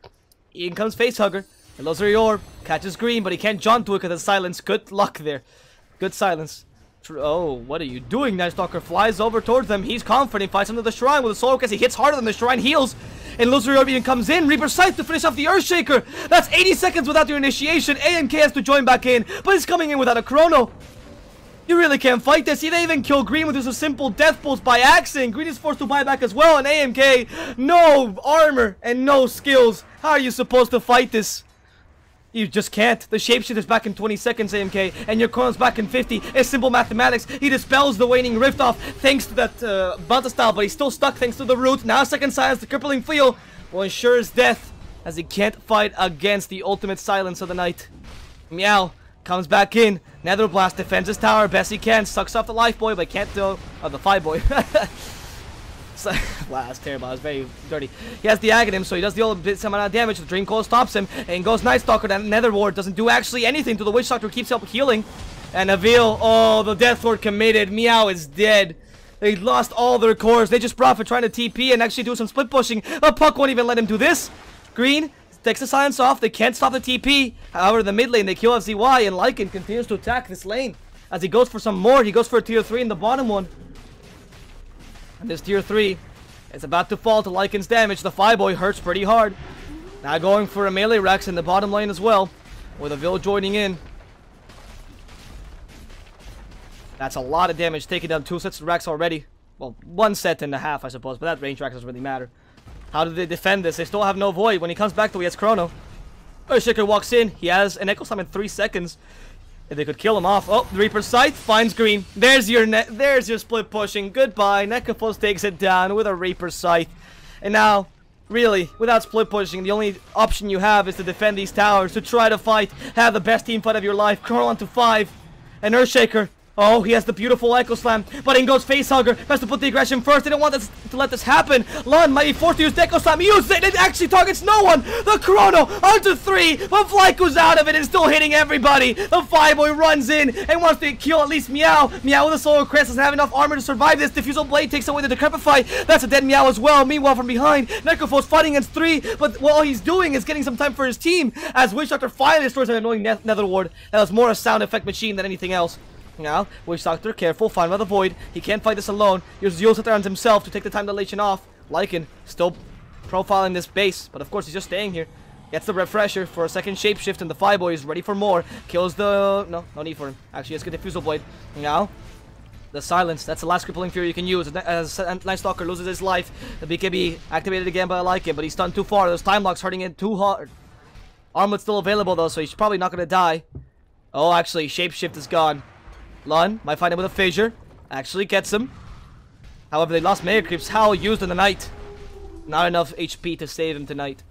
In comes Facehugger. Illusory Orb. Catches Green, but he can't jump to it because of silence. Good luck there. Good silence. Oh, what are you doing? Night Stalker flies over towards them. He's confident. Fights under the Shrine with a Soul Cast. He hits harder than the Shrine. Heals. And Illusory Orb even comes in. Reaper Scythe to finish off the Earthshaker. That's 80 seconds without your initiation. AMK has to join back in, but he's coming in without a Chrono. You really can't fight this. He didn't even kill Green with just a simple Death Pulse by accident. Green is forced to buy back as well. And AMK, no armor and no skills. How are you supposed to fight this? You just can't. The Shapeshift is back in 20 seconds, AMK, and your Chrono's back in 50. It's simple mathematics. He dispels the Waning Rift off thanks to that Banta style, but he's still stuck thanks to the root. Now Second Silence, the crippling feel will ensure his death as he can't fight against the ultimate silence of the night. Meow comes back in. Nether Blast defends his tower best he can. Sucks off the Life Boy, but can't do... Oh, the Fireboy. Wow, that's terrible. That's very dirty. He has the Aghanim, so he does the old bit amount of damage. The Dream Coil stops him, and goes Night Stalker. That Nether Ward doesn't do actually anything to the Witch Doctor, who keeps help healing. And Avil, oh, the Death Lord committed. Meow is dead. They lost all their cores. They just Prophet trying to TP and actually do some split pushing. A Puck won't even let him do this. Green takes the silence off. They can't stop the TP. However, the mid lane, they kill FZY, and Lycan continues to attack this lane. As he goes for some more, he goes for a tier 3 in the bottom one. And this tier 3 is about to fall to Lycan's damage. The Fireboy hurts pretty hard. Now going for a melee Rex in the bottom lane as well, with a Vil joining in. That's a lot of damage, taking down 2 sets of Rex already. Well, 1 set and a half, I suppose, but that range Rex doesn't really matter. How do they defend this? They still have no Void. When he comes back, though, he has Chrono. Earthshaker walks in. He has an Echo Slam in 3 seconds. If they could kill him off. Oh, the Reaper's Scythe finds green. There's your split pushing. Goodbye. Nekafos takes it down with a Reaper's Scythe. And now, really, without split pushing, the only option you have is to defend these towers, to try to fight, have the best team fight of your life. Chrono onto 5. And Earthshaker. Oh, he has the beautiful Echo Slam, but in goes Facehugger. Has to put the aggression first. They don't want to let this happen. Lun might be forced to use the Echo Slam. He uses it. It actually targets no one. The Chrono onto 3, but Flight goes out of it and still hitting everybody. The Fireboy runs in and wants to kill at least Meow. Meow with a Solar Crest doesn't have enough armor to survive this. Diffusal Blade takes away the Decrepify. That's a dead Meow as well. Meanwhile, from behind, Necrophos fighting against 3, but what all he's doing is getting some time for his team as Witch Doctor finally destroys an annoying Nether Ward. That was more a sound effect machine than anything else. Now, Witch Doctor, careful, find by the Void. He can't fight this alone. Uses Yule on himself to take the time dilation off. Lycan still profiling this base, but of course he's just staying here. Gets the refresher for a second shapeshift, and the Fireboy is ready for more. Kills the... no need for him. Actually, let's get Diffusal Blade. Now, the Silence. That's the last Crippling Fury you can use. As Night Stalker loses his life, the BKB activated again by Lycan, but he's stunned too far. Those time locks hurting it too hard. Armlet's still available, though, so he's probably not going to die. Oh, actually, Shapeshift is gone. Lun might find him with a Fissure. Actually gets him. However, they lost Mega Creeps. Howl used in the night. Not enough HP to save him tonight.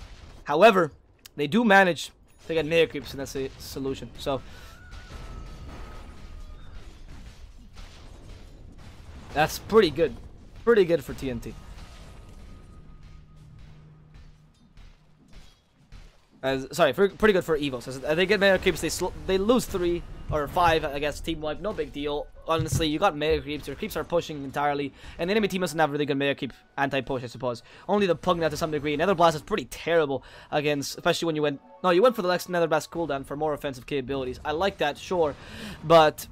However, they do manage to get Mega Creeps, and that's a solution. So, that's pretty good. Pretty good for TNT. Pretty good for EVOS. As they get Mega Creeps, they lose 3 or 5, I guess, team wipe, no big deal. Honestly, you got Mega Creeps, your creeps are pushing entirely, and the enemy team doesn't have really good Mega Creep anti-push, I suppose. Only the Pugna to some degree. Nether Blast is pretty terrible against, especially when you went for the next Nether Blast cooldown for more offensive capabilities. I like that, sure, but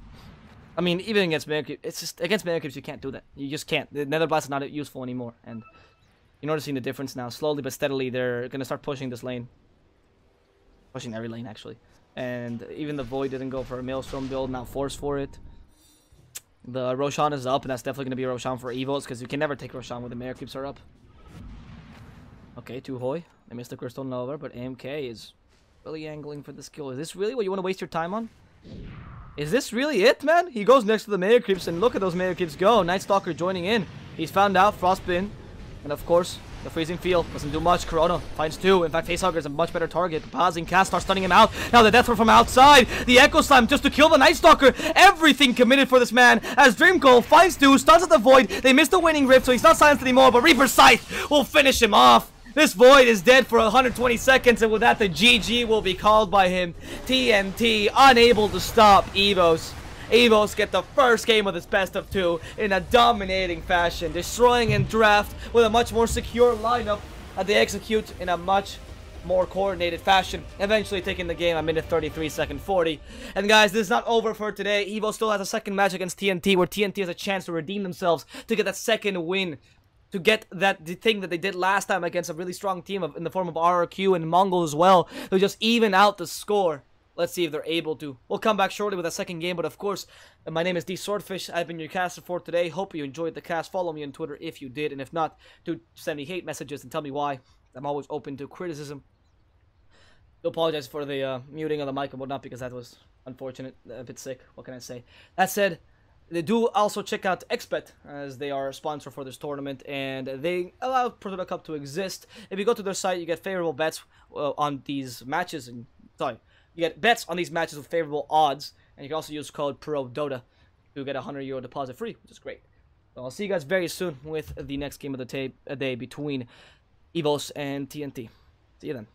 I mean, even against Mega Creeps, it's just, against Mega Creeps, you can't do that. You just can't. The Nether Blast is not useful anymore, and you're noticing the difference now. Slowly but steadily, they're gonna start pushing this lane. Pushing every lane, actually. And even the Void didn't go for a Maelstrom build, now force for it. The Roshan is up, and that's definitely going to be a Roshan for EVOS, because you can never take Roshan when the Mega Creeps are up. Okay, 2 Hoi. They missed the Crystal Nova, but AMK is really angling for this kill. Is this really what you want to waste your time on? Is this really it, man? He goes next to the Mega Creeps, and look at those Mega Creeps go. Night Stalker joining in. He's found out Frostbin, and of course, the Freezing Field doesn't do much. Corona finds 2. In fact, Facehugger is a much better target. Pausing cast starts stunning him out. Now the Death Throw from outside. The Echo Slam just to kill the Night Stalker. Everything committed for this man. As Dream Coil finds 2, stuns at the Void. They missed the winning Rift, so he's not silenced anymore. But Reaper's Scythe will finish him off. This Void is dead for 120 seconds, and with that, the GG will be called by him. TNT unable to stop EVOS. EVOS get the first game of this best of 2 in a dominating fashion, destroying in draft with a much more secure lineup that they execute in a much more coordinated fashion, eventually taking the game at minute 33, second 40. And guys, this is not over for today. EVOS still has a second match against TNT, where TNT has a chance to redeem themselves, to get that second win, to get the thing that they did last time against a really strong team in the form of RRQ and Mongol as well, to just even out the score. Let's see if they're able to. We'll come back shortly with a second game, but of course, my name is D Swordfish. I've been your caster for today. Hope you enjoyed the cast. Follow me on Twitter if you did, and if not, do send me hate messages and tell me why. I'm always open to criticism. I apologize for the muting of the mic and whatnot, because that was unfortunate, a bit sick. What can I say? That said, they do also check out XBet, as they are a sponsor for this tournament, and they allow Prodota Cup to exist. If you go to their site, you get favorable bets on these matches, and you get bets on these matches with favorable odds, and you can also use code Prodota to get a €100 deposit free, which is great. So I'll see you guys very soon with the next game of the day between EVOS and TNT. See you then.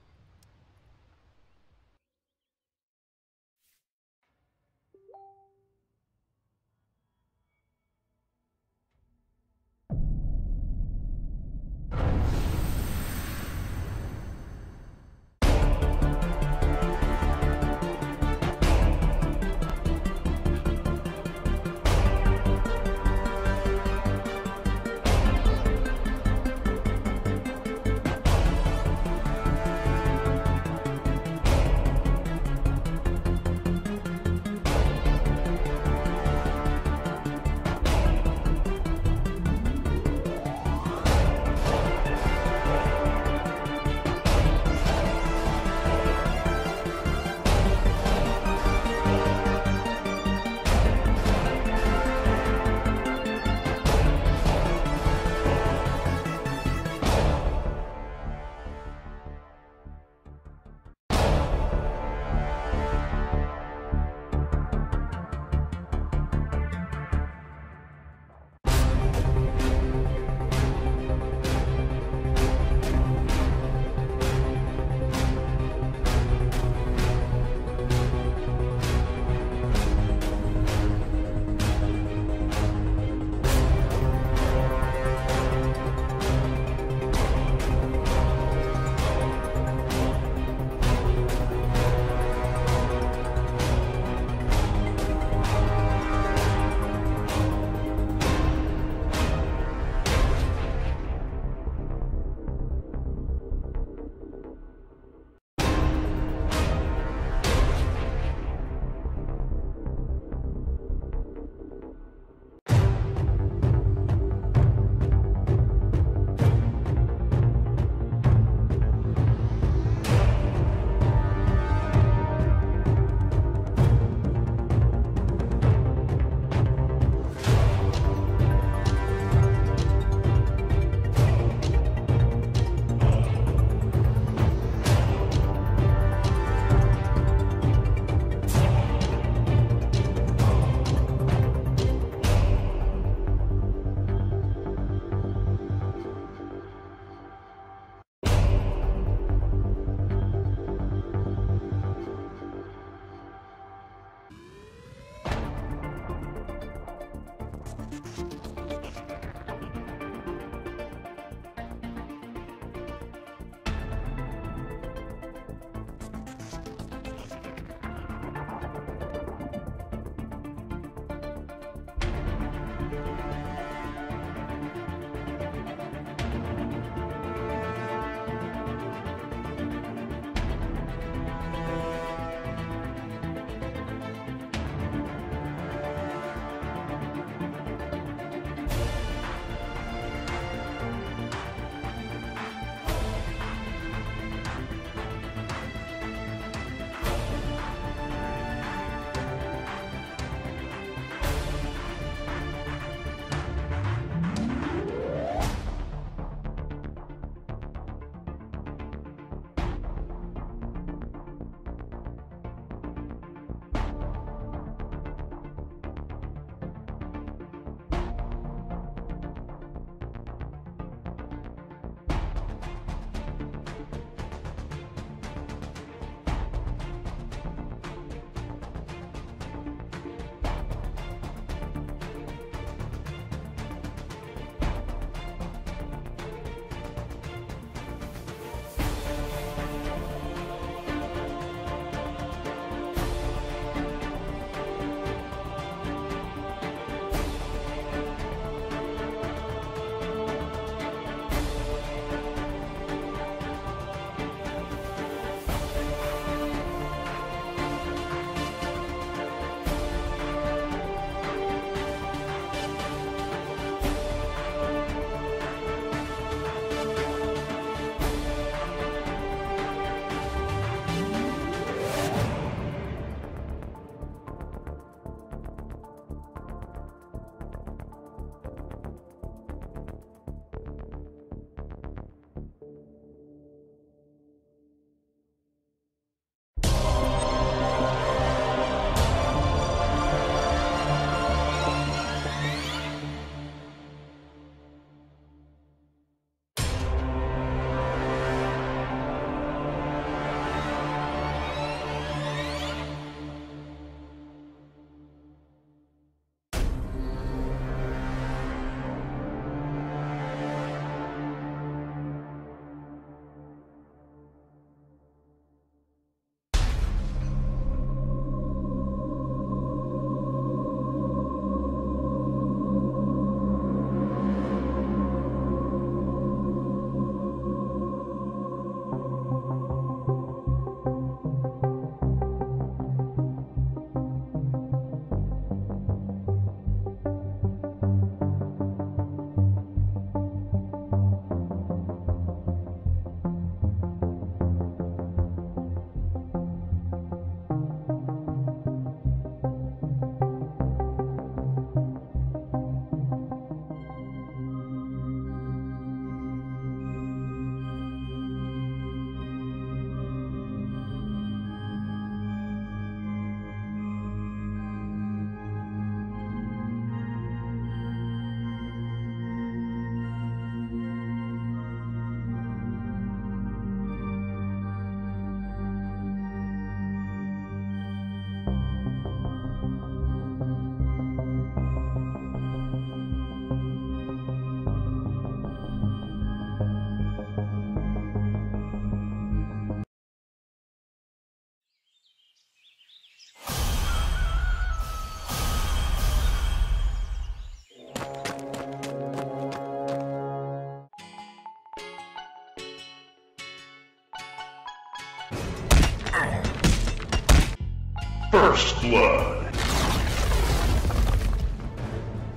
First blood.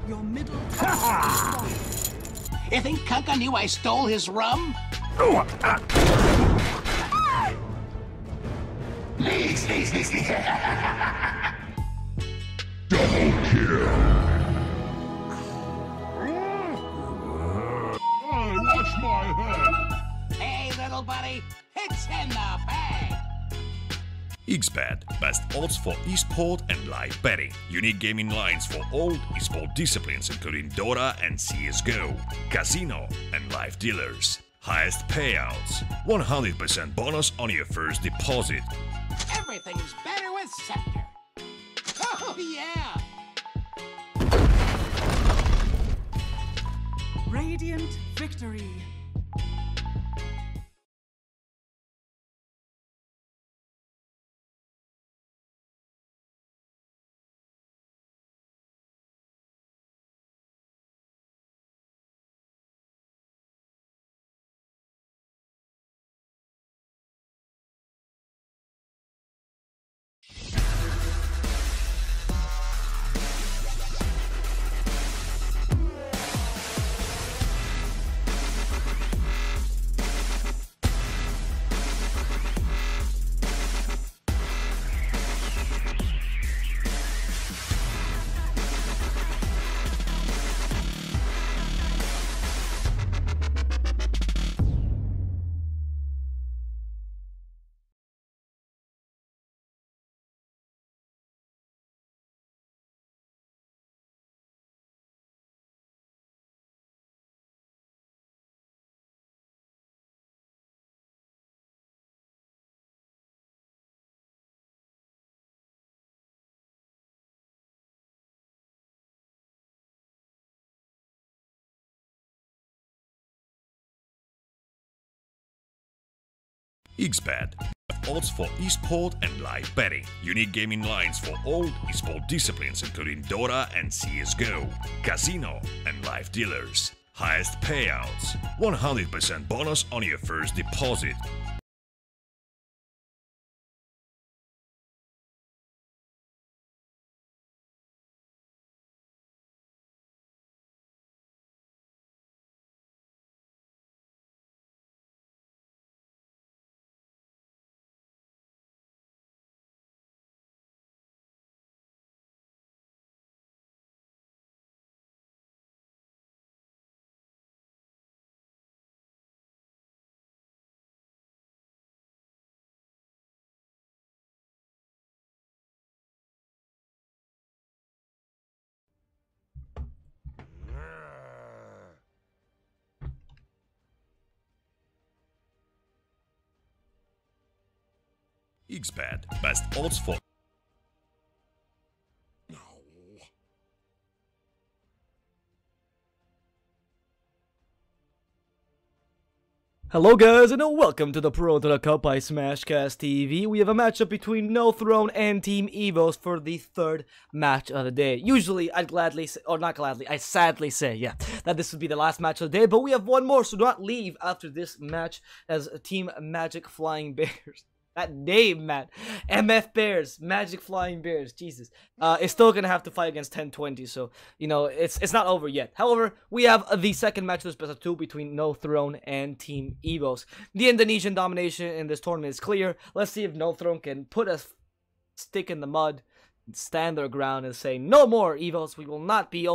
Your middle. You think Kanka knew I stole his rum? Double kill. Watch my head. Hey, little buddy, it's in the bag. XBET, best odds for esport and live betting. Unique gaming lines for all esport disciplines including Dota and CSGO, casino and live dealers. Highest payouts, 100% bonus on your first deposit. Everything's better with Scepter. Oh, yeah. Radiant victory. XBET, odds for esport and live betting. Unique gaming lines for all esport disciplines including Dota and CSGO, casino and live dealers. Highest payouts, 100% bonus on your first deposit. XBET, best odds for Hello guys and welcome to the Prodota Cup by Smashcast TV. We have a matchup between No Throne and Team EVOS for the third match of the day. Usually I'd gladly say, or not gladly, I sadly say, yeah, that this would be the last match of the day, but we have one more, so do not leave after this match as Team Magic Flying Bears. That name, man. MF Bears, Magic Flying Bears, Jesus. It's still gonna have to fight against 1020, so, you know, it's not over yet. However, we have the second match of this best of 2 between No Throne and Team EVOS. The Indonesian domination in this tournament is clear. Let's see if No Throne can put a stick in the mud, stand their ground and say, no more, EVOS, we will not be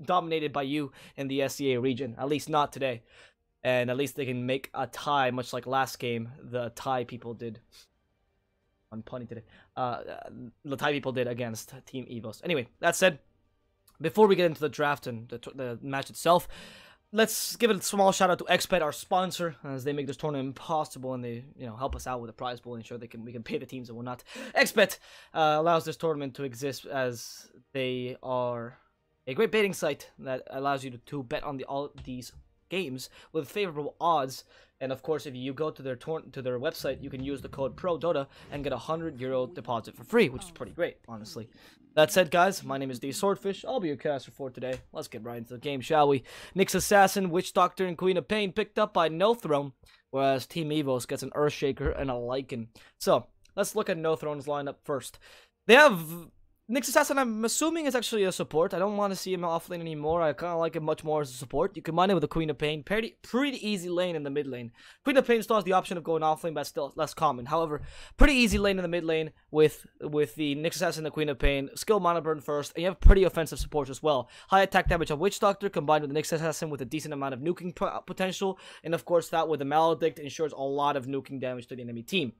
dominated by you in the SEA region, at least not today. And at least they can make a tie, much like last game, the tie people did. I'm punny today. The tie people did against Team EVOS. Anyway, that said, before we get into the draft and the match itself, let's give a small shout out to XBET, our sponsor, as they make this tournament possible and they, you know, help us out with the prize pool, ensure we can pay the teams and whatnot. XBET allows this tournament to exist as they are a great betting site that allows you to bet on all these games with favorable odds. And of course, if you go to their website, you can use the code PRODOTA and get a €100 deposit for free, which is pretty great, honestly. That said, guys, my name is D Swordfish. I'll be your caster for today. Let's get right into the game, shall we? Nyx Assassin, Witch Doctor, and Queen of Pain picked up by No Throne, whereas Team EVOS gets an Earthshaker and a Lycan. So let's look at No Throne's lineup first. They have Nyx Assassin, I'm assuming, is actually a support. I don't want to see him offlane anymore. I kind of like him much more as a support. You combine it with the Queen of Pain. Pretty easy lane in the mid lane. Queen of Pain still has the option of going offlane, but still less common. However, pretty easy lane in the mid lane with the Nyx Assassin and the Queen of Pain. Skill mana burn first, and you have pretty offensive supports as well. High attack damage of Witch Doctor combined with the Nyx Assassin with a decent amount of nuking potential. And of course, that with the Maledict ensures a lot of nuking damage to the enemy team.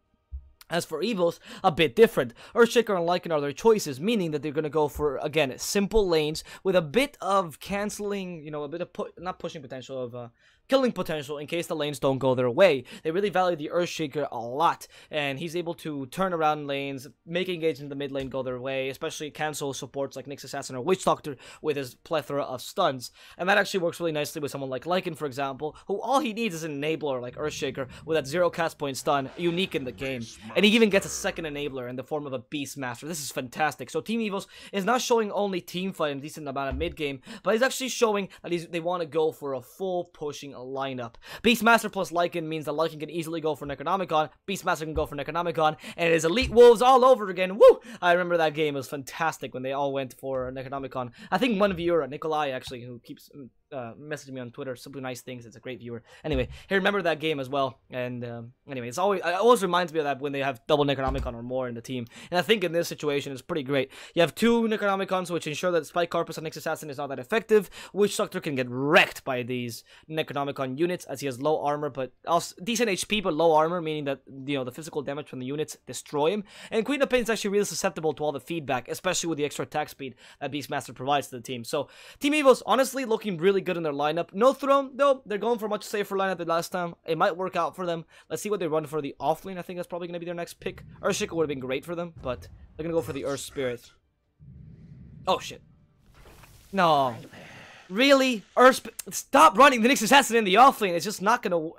As for EVOS, a bit different. Earthshaker and Lycan are their choices, meaning that they're going to go for, again, simple lanes with a bit of canceling, you know, a bit of, not pushing potential, of killing potential in case the lanes don't go their way. They really value the Earthshaker a lot, and he's able to turn around lanes, make engage in the mid lane go their way, especially cancel supports like Nyx Assassin or Witch Doctor with his plethora of stuns. And that actually works really nicely with someone like Lycan, for example, who all he needs is an enabler like Earthshaker with that 0 cast point stun, unique in the game. And he even gets a second enabler in the form of a Beastmaster. This is fantastic. So Team EVOS is not showing only teamfight and decent amount of mid game, but he's actually showing that they want to go for a full pushing lineup. Beastmaster plus Lycan means that Lycan can easily go for Necronomicon, Beastmaster can go for Necronomicon, and it is Elite Wolves all over again. Woo! I remember that game. It was fantastic when they all went for Necronomicon. I think one viewer, Nikolai, actually, who keeps messaging me on Twitter, simply nice things. It's a great viewer. Anyway, he remembered that game as well. And anyway, it always reminds me of that when they have double Necronomicon or more in the team. And I think in this situation, it's pretty great. You have 2 Necronomicons, which ensure that Spike Carpus and Nyx Assassin is not that effective. Witch Doctor can get wrecked by these Necronomicon units as he has low armor, but also decent HP, but low armor, meaning that, you know, the physical damage from the units destroy him. And Queen of Pain is actually really susceptible to all the feedback, especially with the extra attack speed that Beastmaster provides to the team. So Team EVOS, honestly, looking really good in their lineup. No Throne, though. They're going for a much safer lineup than last time. It might work out for them. Let's see what they run for the offlane. I think that's probably going to be their next pick. Earthshaker would have been great for them, but they're going to go for the Earth Spirit. Oh, shit. No. Really? Stop running the Nyx Assassin in the offlane. It's just not going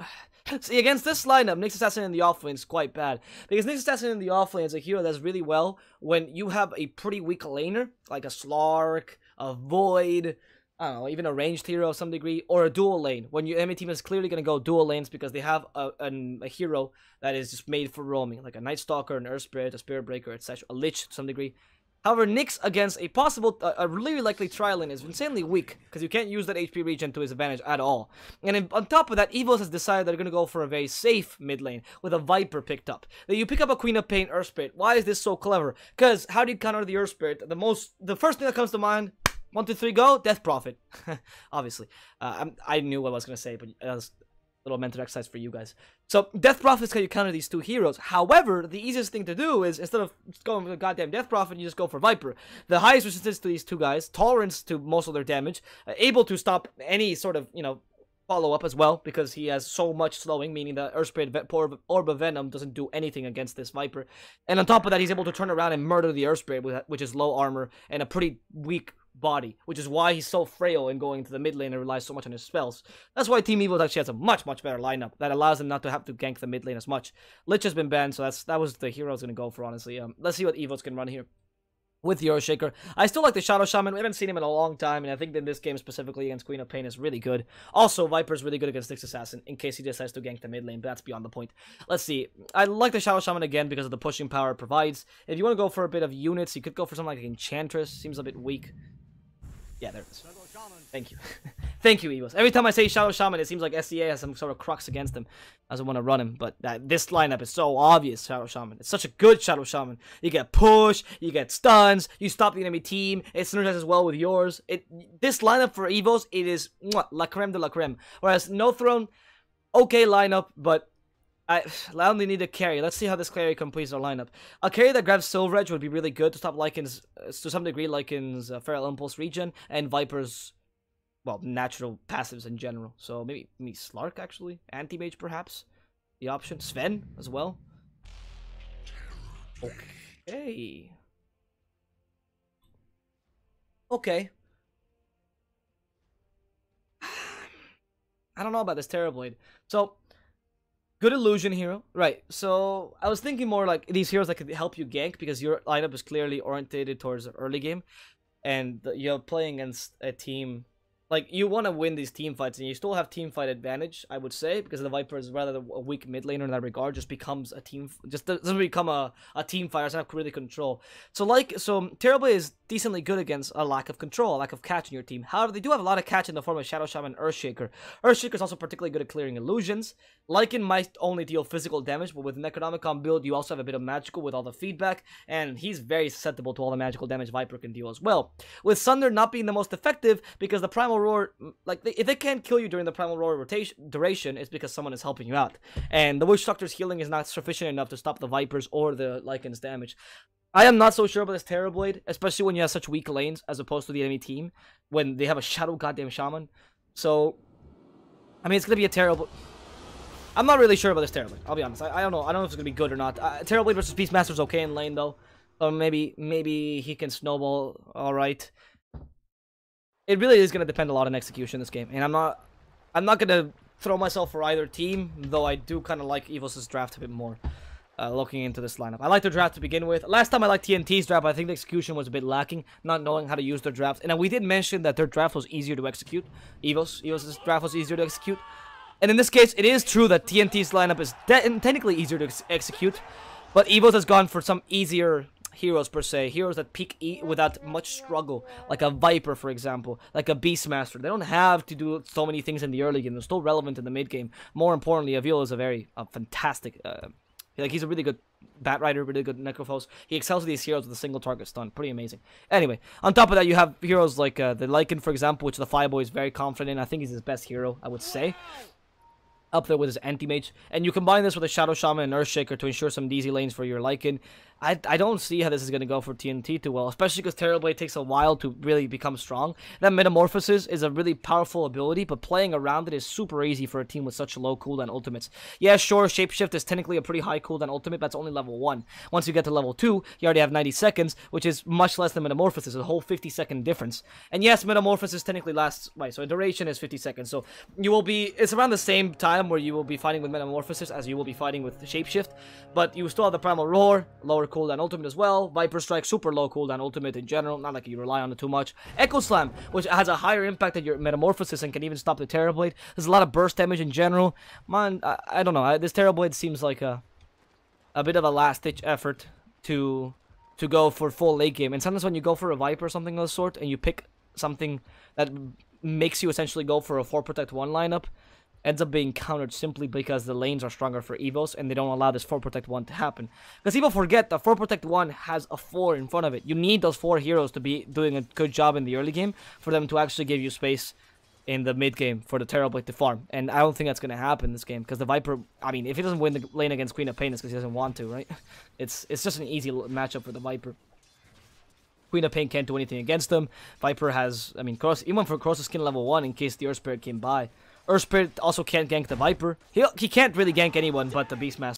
to... See, against this lineup, Nyx Assassin in the offlane is quite bad. Because Nyx Assassin in the offlane is a hero that's really well when you have a pretty weak laner, like a Slark, a Void... I don't know, even a ranged hero of some degree, or a dual lane. When your enemy team is clearly going to go dual lanes because they have a hero that is just made for roaming, like a Night Stalker, an Earth Spirit, a Spirit Breaker, etc., a Lich to some degree. However, Nyx against a possible, a really likely trial lane is insanely weak, because you can't use that HP regen to his advantage at all. And on top of that, EVOS has decided they're going to go for a very safe mid lane, with a Viper picked up. That you pick up a Queen of Pain Earth Spirit. Why is this so clever? Because how do you counter the Earth Spirit? The first thing that comes to mind... 1, 2, 3, go. Death Prophet. Obviously. I knew what I was going to say, but that was a little mental exercise for you guys. So, Death Prophet is how you counter these 2 heroes. However, the easiest thing to do is, instead of going for the goddamn Death Prophet, you just go for Viper. The highest resistance to these 2 guys, tolerance to most of their damage, able to stop any sort of, you know, follow-up as well, because he has so much slowing, meaning that Earth Spirit Orb of Venom doesn't do anything against this Viper. And on top of that, he's able to turn around and murder the Earth Spirit, which is low armor and a pretty weak body, which is why he's so frail in going to the mid lane and relies so much on his spells. That's why Team EVOS actually has a much better lineup that allows them not to have to gank the mid lane as much. Lich has been banned, so that was the hero I was going to go for, honestly. Let's see what EVOS can run here with the Earthshaker. I still like the Shadow Shaman. We haven't seen him in a long time, and I think that in this game specifically against Queen of Pain is really good. Also, Viper's really good against Nyx Assassin in case he decides to gank the mid lane, but that's beyond the point. Let's see. I like the Shadow Shaman again because of the pushing power it provides. If you want to go for a bit of units, you could go for something like Enchantress. Seems a bit weak. Yeah, there it is. Thank you. Thank you, EVOS. Every time I say Shadow Shaman, it seems like SEA has some sort of crux against him. I don't want to run him, but this lineup is so obvious, Shadow Shaman. It's such a good Shadow Shaman. You get push, you get stuns, you stop the enemy team, it synergizes well with yours. This lineup for EVOS, it is la creme de la creme. Whereas No Throne, okay lineup, but I only need a carry. Let's see how this carry completes our lineup. A carry that grabs Silver Edge would be really good to stop Lycan's, to some degree, Lycan's Feral Impulse regen and Viper's, well, natural passives in general. So maybe Slark, actually. Anti-Mage, perhaps. The option. Sven, as well. Okay. Okay. I don't know about this Terrorblade. So... good illusion hero, right? So I was thinking more like these heroes that could help you gank because your lineup is clearly orientated towards the early game, and you're playing against a team like, you want to win these team fights, and you still have team fight advantage, I would say, because the Viper is rather a weak mid laner in that regard, just becomes a team, just doesn't become a team fighter, doesn't have really control. So Terrorblade is decently good against a lack of control, a lack of catch in your team. However, they do have a lot of catch in the form of Shadow Shaman and Earthshaker. Earthshaker is also particularly good at clearing illusions. Lycan might only deal physical damage, but with Necronomicon build, you also have a bit of magical with all the feedback, and he's very susceptible to all the magical damage Viper can deal as well. With Sunder not being the most effective, because the Primal Roar, like, if they can't kill you during the Primal Roar duration, it's because someone is helping you out. And the Witch Doctor's healing is not sufficient enough to stop the Vipers or the Lycan's damage. I am not so sure about this Terrorblade, especially when you have such weak lanes as opposed to the enemy team, when they have a Shadow Goddamn Shaman. So, I mean, it's going to be a terrible... I'm not really sure about this Terrorblade, I'll be honest. I don't know. I don't know if it's going to be good or not. Terrorblade versus Beastmaster's okay in lane, though. Maybe he can snowball alright. It really is going to depend a lot on execution in this game. And I'm not going to throw myself for either team, though I do kind of like EVOS' draft a bit more. Looking into this lineup, I like their draft to begin with. Last time I liked TNT's draft, I think the execution was a bit lacking, not knowing how to use their draft. And we did mention that their draft was easier to execute. EVOS' draft was easier to execute. And in this case, it is true that TNT's lineup is technically easier to execute, but EVOS has gone for some easier heroes per se, heroes that peak without much struggle, like a Viper, for example, like a Beastmaster. They don't have to do so many things in the early game. They're still relevant in the mid game. More importantly, Avil is a fantastic. Like, he's a really good Bat Rider, really good Necrophos. He excels with these heroes with a single target stun. Pretty amazing. Anyway, on top of that, you have heroes like the Lycan, for example, which the Fireboy is very confident in. I think he's his best hero, I would say. Up there with his anti-mage. And you combine this with a Shadow Shaman and Earthshaker to ensure some DZ lanes for your Lycan. I don't see how this is going to go for TNT too well, especially because Terrorblade takes a while to really become strong. That Metamorphosis is a really powerful ability, but playing around it is super easy for a team with such low cooldown ultimates. Yeah, sure, Shapeshift is technically a pretty high cooldown ultimate, but that's only level 1. Once you get to level 2, you already have 90 seconds, which is much less than Metamorphosis, a whole 50-second difference. And yes, Metamorphosis technically lasts, right, so duration is 50 seconds, so you will be, it's around the same time where you will be fighting with Metamorphosis as you will be fighting with Shapeshift, but you still have the Primal Roar, lower cooldown ultimate as well. Viper Strike, super low cooldown ultimate in general, not like you rely on it too much. Echo Slam, which has a higher impact than your Metamorphosis and can even stop the Terrorblade. There's a lot of burst damage in general. Man, I don't know. This Terrorblade seems like a bit of a last-ditch effort to go for full late game. And sometimes when you go for a Viper or something of the sort, and you pick something that makes you essentially go for a 4 Protect 1 lineup, ends up being countered simply because the lanes are stronger for EVOS and they don't allow this 4 Protect 1 to happen. Because people forget that 4 Protect 1 has a 4 in front of it. You need those 4 heroes to be doing a good job in the early game for them to actually give you space in the mid game for the Terrorblade to farm. And I don't think that's going to happen in this game because the Viper, I mean, if he doesn't win the lane against Queen of Pain, it's because he doesn't want to, right? It's just an easy matchup for the Viper. Queen of Pain can't do anything against them. Viper has, I mean, even for Cross's skin level 1 in case the Earth Spirit came by. Earth Spirit also can't gank the Viper. He can't really gank anyone but the Beastmaster.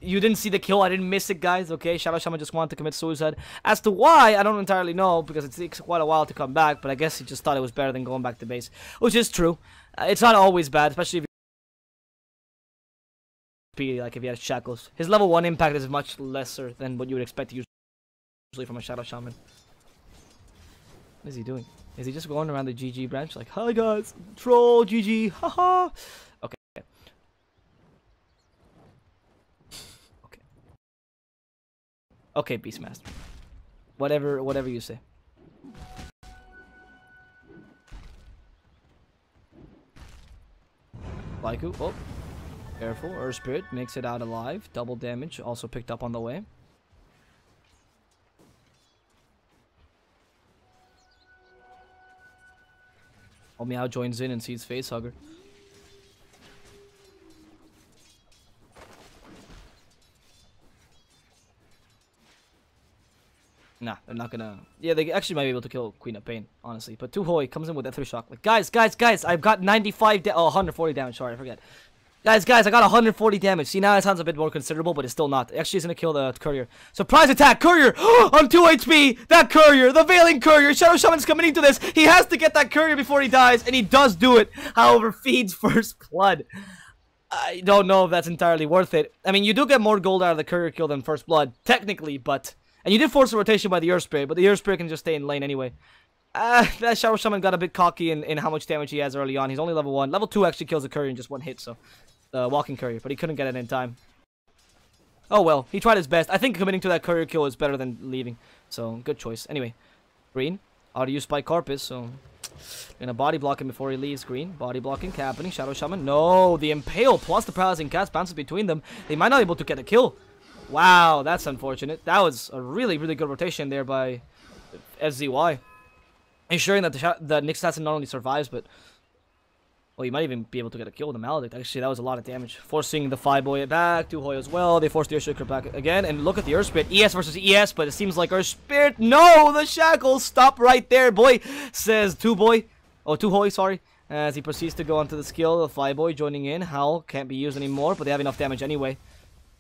You didn't see the kill. I didn't miss it, guys. Okay, Shadow Shaman just wanted to commit suicide. As to why, I don't entirely know because it takes quite a while to come back. But I guess he just thought it was better than going back to base, which is true. It's not always bad, especially if like if he has shackles. His level 1 impact is much lesser than what you would expect usually from a Shadow Shaman. What is he doing? Is he just going around the GG branch like, hi guys, troll, GG, haha. Okay. Okay. Okay, Beastmaster. Whatever you say. Laiku, oh. Careful, Earth Spirit makes it out alive. Double damage, also picked up on the way. Oh, Meow joins in and sees Facehugger. Nah, they're not gonna... Yeah, they actually might be able to kill Queen of Pain, honestly. But Tuhoi comes in with Ether Shock. Like, guys, I've got 140 damage, sorry, I forget. Guys, I got 140 damage. See, now it sounds a bit more considerable, but it's still not. Actually, it's gonna kill the Courier. Surprise attack! Courier! On 2 HP! That Courier! The Veiling Courier! Shadow Shaman's coming into this! He has to get that Courier before he dies, and he does do it! However, feeds first blood. I don't know if that's entirely worth it. I mean, you do get more gold out of the courier kill than First Blood, technically, but... And you did force a rotation by the Earth Spirit, but the Earth Spirit can just stay in lane anyway. That Shadow Shaman got a bit cocky in how much damage he has early on. He's only level 1. Level 2 actually kills the courier in just one hit, so... Walking courier, but he couldn't get it in time. Oh well, he tried his best. I think committing to that courier kill is better than leaving. So, good choice. Anyway, Green, auto use by Carpus, so... Gonna body block him before he leaves. Green, body blocking, happening. Shadow Shaman, no! The Impale plus the Paralyzing Cast bounces between them. They might not be able to get a kill. Wow, that's unfortunate. That was a really, really good rotation there by SZY. Ensuring that the Nyx Assassin not only survives, but... Well, you might even be able to get a kill with the Maledict. Actually, that was a lot of damage. Forcing the Phi Boy back, 2 Hoy as well. They forced the Earthshaker back again. And look at the Earth Spirit. ES versus ES, but it seems like Earth Spirit... No! The Shackles! Stop right there, boy! Says 2 Boy. Oh, 2 Hoy, sorry. As he proceeds to go onto the skill. The Phi Boy joining in. Howl can't be used anymore, but they have enough damage anyway.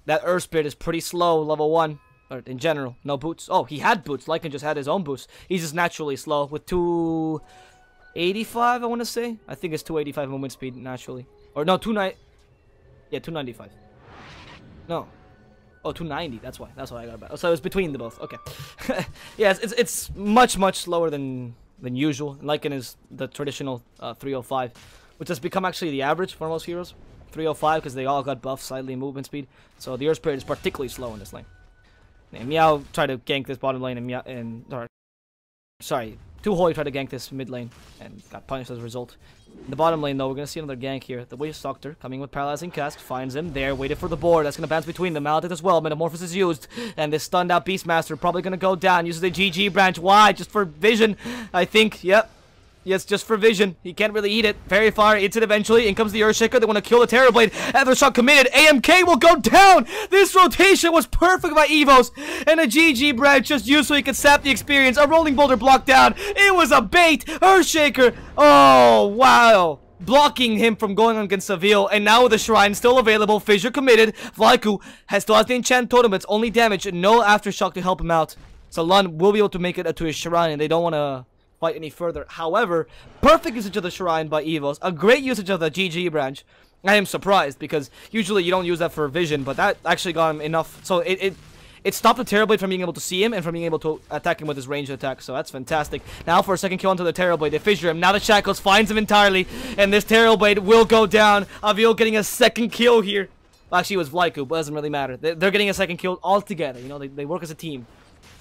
That Earth Spirit is pretty slow, level 1. Or in general, no boots. Oh, he had boots. Lycan just had his own boots. He's just naturally slow with 285, I want to say. I think it's 285 movement speed naturally. Or no, 295. No. Oh, 290. That's why. That's why I got about. So it was between the both. Okay. Yeah, it's much slower than usual. Lycan is the traditional 305, which has become actually the average for most heroes. 305 because they all got buffed slightly in movement speed. So the Earth Spirit is particularly slow in this lane. And Meow tried to gank this bottom lane and sorry, 2 Hoy tried to gank this mid lane and got punished as a result. In the bottom lane though, we're gonna see another gank here. The Waste Doctor coming with Paralyzing Cast finds him there, waited for the board. That's gonna bounce between them. Maledict as well. Metamorphosis is used, and this stunned out Beastmaster probably gonna go down. Uses the GG branch. Why? Just for vision, I think. Yep. Yes, just for vision. He can't really eat it. Very far. Eats it eventually. In comes the Earthshaker. They want to kill the Terrorblade. Another shot committed. AMK will go down. This rotation was perfect by EVOS. And a GG branch just used so he could sap the experience. A rolling boulder blocked down. It was a bait. Earthshaker. Oh, wow. Blocking him from going on against Seville. And now with the Shrine still available. Fissure committed. Vlaiku still has the Enchant Totem. It's only damage. No Aftershock to help him out. So Lun will be able to make it to his Shrine. And they don't want to fight any further. However, perfect usage of the Shrine by EVOS. A great usage of the GG branch. I am surprised because usually you don't use that for vision, but that actually got him enough. So it stopped the Terrorblade from being able to see him and from being able to attack him with his ranged attack. So that's fantastic. Now for a second kill onto the Terrorblade. They fissure him. Now the Shackles finds him entirely. And this Terrorblade will go down. Aviel getting a second kill here. Well, actually, it was Vlaiku, but it doesn't really matter. They're getting a second kill all together. You know, they work as a team.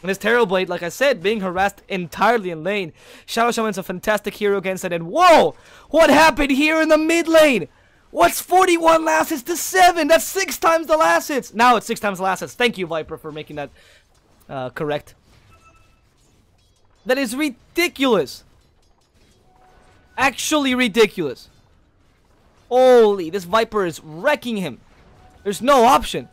And this Terrorblade, like I said, being harassed entirely in lane. Shadow Shaman's a fantastic hero against it. And whoa! What happened here in the mid lane? What's 41 last hits to 7? That's 6 times the last hits. Now it's 6 times the last hits. Thank you, Viper, for making that correct. That is ridiculous. Actually ridiculous. Holy, this Viper is wrecking him. There's no option.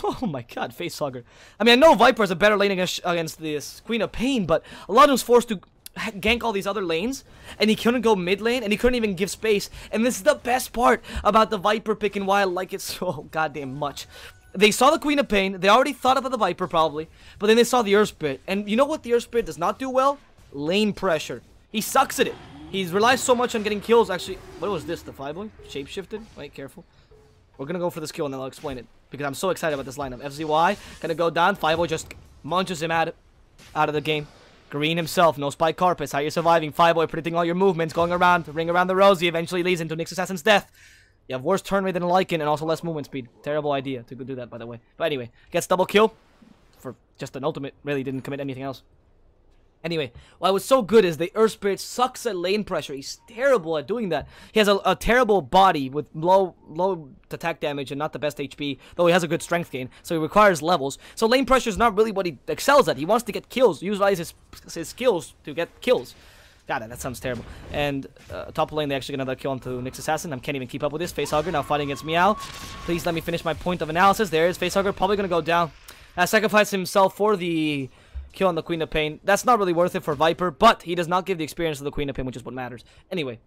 Oh my god, Facehugger. I mean, I know Viper is a better lane against this Queen of Pain, but a lot of him was forced to gank all these other lanes, and he couldn't go mid lane, and he couldn't even give space. And this is the best part about the Viper pick and why I like it so goddamn much. They saw the Queen of Pain, they already thought about the Viper probably, but then they saw the Earth Spirit. And you know what the Earth Spirit does not do well? Lane pressure. He sucks at it. He relies so much on getting kills. Actually, what was this? The Phi Boy? Shapeshifted? Wait, careful. We're gonna go for this kill and then I'll explain it, because I'm so excited about this lineup. FZY gonna go down. Phi Boy just munches him out of the game. Green himself, no spike Carpus. How you surviving? Phi Boy predicting all your movements, going around, ring around the rosy, eventually leads into Nyx Assassin's death. You have worse turn rate than Lycan and also less movement speed. Terrible idea to do that, by the way. But anyway, gets double kill for just an ultimate. Really didn't commit anything else. Anyway, what was so good is the Earth Spirit sucks at lane pressure. He's terrible at doing that. He has a terrible body with low attack damage and not the best HP, though he has a good strength gain, so he requires levels. So lane pressure is not really what he excels at. He wants to get kills, utilize his skills to get kills. God, that sounds terrible. And top lane, they actually get another kill onto Nyx Assassin. I can't even keep up with this. Facehugger now fighting against Meow. Please let me finish my point of analysis. There is Facehugger, probably going to go down. Sacrifice himself for the kill on the Queen of Pain. That's not really worth it for Viper, but he does not give the experience of the Queen of Pain, which is what matters. Anyway,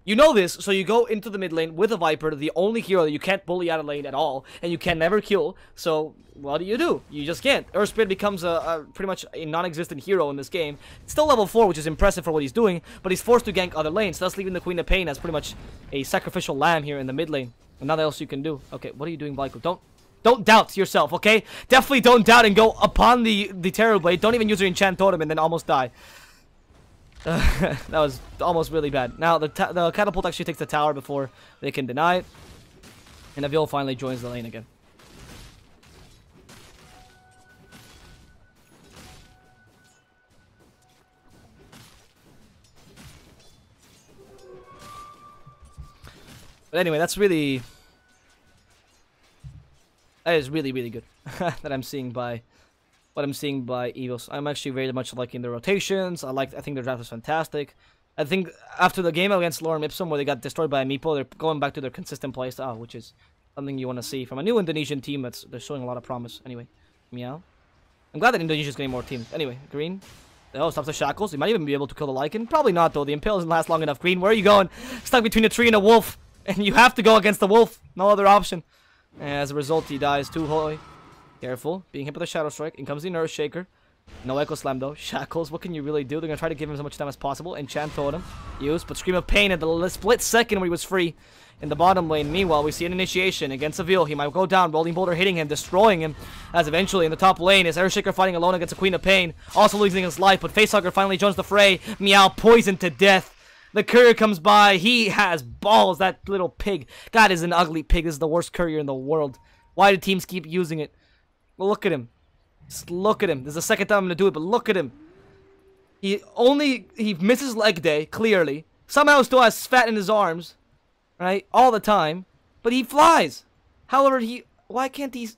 You know this, so you go into the mid lane with a Viper, the only hero that you can't bully out of lane at all, and you can never kill, so what do? You just can't. Earth Spirit becomes pretty much a non-existent hero in this game. It's still level 4, which is impressive for what he's doing, but he's forced to gank other lanes, thus leaving the Queen of Pain as pretty much a sacrificial lamb here in the mid lane. And nothing else you can do. Okay, what are you doing, Blaiko? Don't doubt yourself, okay? Definitely don't doubt and go upon the Terror Blade. Don't even use your enchant totem and then almost die. That was almost really bad. Now, the catapult actually takes the tower before they can deny it. And Avil finally joins the lane again. But anyway, that is really, really good. That I'm seeing by what I'm seeing by EVOS. I'm actually very much liking the rotations. I think their draft is fantastic. I think after the game against Lorem Ipsum, where they got destroyed by a Meepo, they're going back to their consistent playstyle, which is something you want to see from a new Indonesian team they're showing a lot of promise. Anyway, meow. I'm glad that Indonesia's getting more teams. Anyway, Green. Oh, stops the shackles. He might even be able to kill the Lycan. Probably not, though. The Impale doesn't last long enough. Green, where are you going? Stuck between a tree and a wolf. And you have to go against the wolf. No other option. As a result, he dies too hoy. Careful. Being hit by the Shadow Strike. In comes the Nerve Shaker. No Echo Slam, though. Shackles, what can you really do? They're going to try to give him as much time as possible. Enchant Totem. Use, but Scream of Pain at the split second where he was free. In the bottom lane, meanwhile, we see an initiation against Avil. He might go down. Rolling Boulder hitting him, destroying him. As eventually, in the top lane, is Airshaker fighting alone against a Queen of Pain. Also losing his life, but Facehugger finally joins the fray. Meow, poisoned to death. The courier comes by. He has balls, that little pig. God is an ugly pig. This is the worst courier in the world. Why do teams keep using it? Well, look at him. Just look at him. This is the second time I'm going to do it, but look at him. He misses leg day, clearly. Somehow still has fat in his arms. Right? All the time. But he flies. However, why does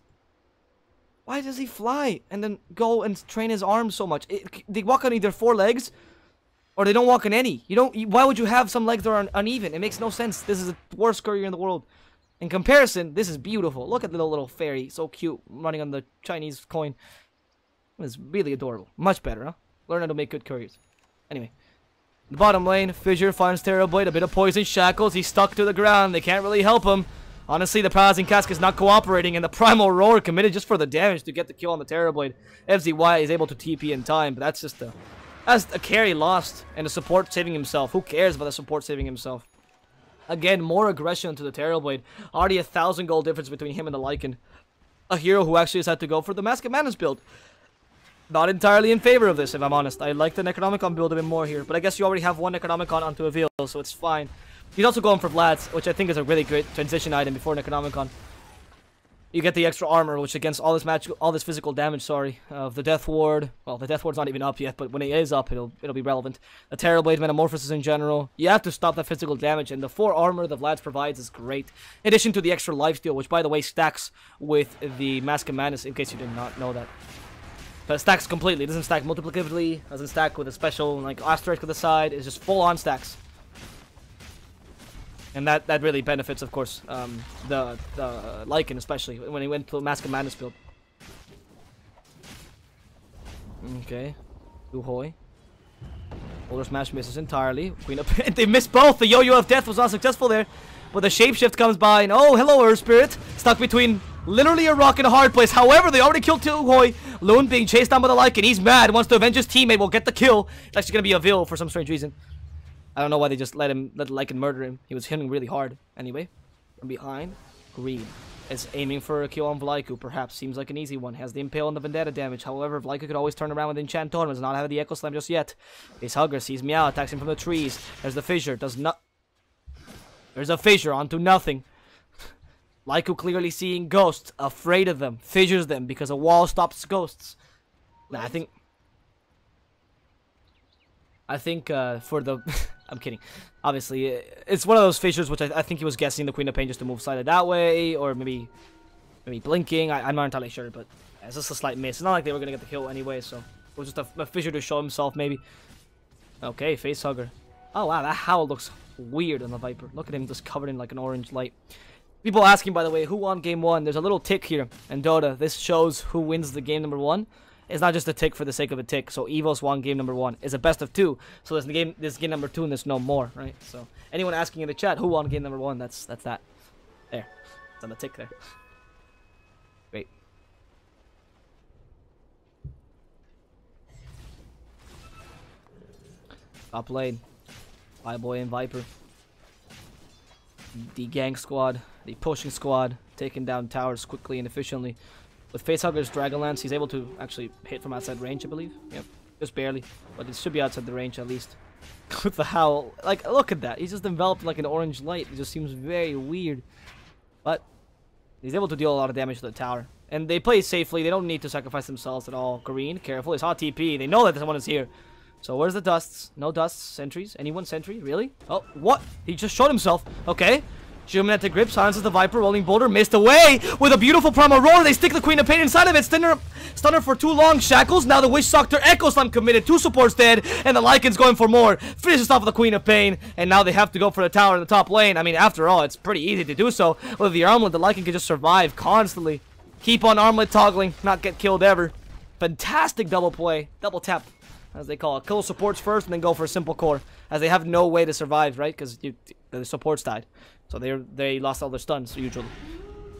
he fly and then go and train his arms so much? They walk on either 4 legs or they don't walk on any. Why would you have some legs that are uneven? It makes no sense. This is the worst courier in the world. In comparison, this is beautiful. Look at the little fairy. So cute. Running on the Chinese coin. It's really adorable. Much better, huh? Learn how to make good couriers. Anyway. The bottom lane. Fissure finds Terror Blade. A bit of poison. Shackles. He's stuck to the ground. They can't really help him. Honestly, the Paralyzing Cask is not cooperating. And the Primal Roar committed just for the damage to get the kill on the Terror Blade. FZY is able to TP in time. But that's just that's a carry lost. And the support saving himself. Who cares about the support saving himself? Again, more aggression to the Terror Blade. Already 1,000 gold difference between him and the Lycan. A hero who actually has had to go for the Mask of Madness build. Not entirely in favor of this, if I'm honest. I like the Necronomicon build a bit more here. But I guess you already have one Necronomicon onto a Veil, so it's fine. He's also going for Vlad's, which I think is a really great transition item before Necronomicon. You get the extra armor, which against all this physical damage, of the Death Ward. Well, the Death Ward's not even up yet, but when it is up, it'll be relevant. The Terror Blade, Metamorphosis in general. You have to stop that physical damage, and the 4 armor that Vlad's provides is great. In addition to the extra lifesteal, which by the way stacks with the Mask of Madness, in case you did not know that. But it stacks completely. It doesn't stack multiplicatively, doesn't stack with a special asterisk to the side. It's just full on stacks. And that really benefits, of course, the Lycan, especially when he went to Mask of Madness build. Okay. Uhoy. Boulder Smash misses entirely. Queen of they missed both! The Yo-Yo of Death was not successful there. But the Shapeshift comes by, and oh, hello, Earth Spirit. Stuck between literally a rock and a hard place. However, they already killed Uhoy. Loon being chased down by the Lycan. He's mad. Wants to avenge his teammate. Will get the kill. It's actually going to be a Vil for some strange reason. I don't know why they just let Lycan murder him. He was hitting really hard. Anyway, from behind, Green is aiming for a kill on Vlaiku. Perhaps seems like an easy one. Has the Impale and the Vendetta damage. However, Vlaiku could always turn around with Enchant Totem. Does not have the Echo Slam just yet. Facehugger sees Meow, attacks him from the trees. There's the Fissure. There's a Fissure onto nothing. Lyco clearly seeing ghosts, afraid of them, fissures them because a wall stops ghosts. Nah, I think for the I'm kidding. Obviously, it's one of those fissures which I think he was guessing the Queen of Pain just to move slightly that way, or maybe blinking. I'm not entirely sure, but it's just a slight miss. It's not like they were gonna get the kill anyway, so it was just a fissure to show himself, maybe. Okay, Facehugger. Oh wow, that howl looks weird on the Viper. Look at him just covered in like an orange light. People asking, by the way, who won game 1? There's a little tick here in Dota. This shows who wins the game number 1. It's not just a tick for the sake of a tick. So EVOS won game number 1. It's a best of 2. So this game number 2 and there's no more, right? So anyone asking in the chat who won game number 1, that's that. There. It's on the tick there. Great. Top lane. Fireboy and Viper. The gang squad. The pushing squad. Taking down towers quickly and efficiently. With Facehugger's Dragonlance, he's able to actually hit from outside range, I believe. Yep. Just barely. But it should be outside the range at least. With the howl. Like, look at that. He's just enveloped like an orange light. It just seems very weird. But he's able to deal a lot of damage to the tower. And they play safely. They don't need to sacrifice themselves at all. Green, careful. It's hot TP. They know that someone is here. So where's the dusts? No dusts. Sentries. Anyone sentry? Really? Oh, what? He just showed himself. Okay. Geomantic Grip silences the Viper. Rolling Boulder missed away with a beautiful Primal Roar. They stick the Queen of Pain inside of it. Stunner for too long. Shackles. Now the Wish Doctor. Echo Slam committed. 2 supports dead. And the Lycan's going for more. Finishes off with the Queen of Pain. And now they have to go for the tower in the top lane. I mean, after all, it's pretty easy to do so. With the armlet, the Lycan can just survive constantly. Keep on armlet toggling. Not get killed ever. Fantastic double play. Double tap, as they call it. Kill supports first and then go for a simple core. As they have no way to survive, right? Because the supports died. So they lost all their stuns, usually.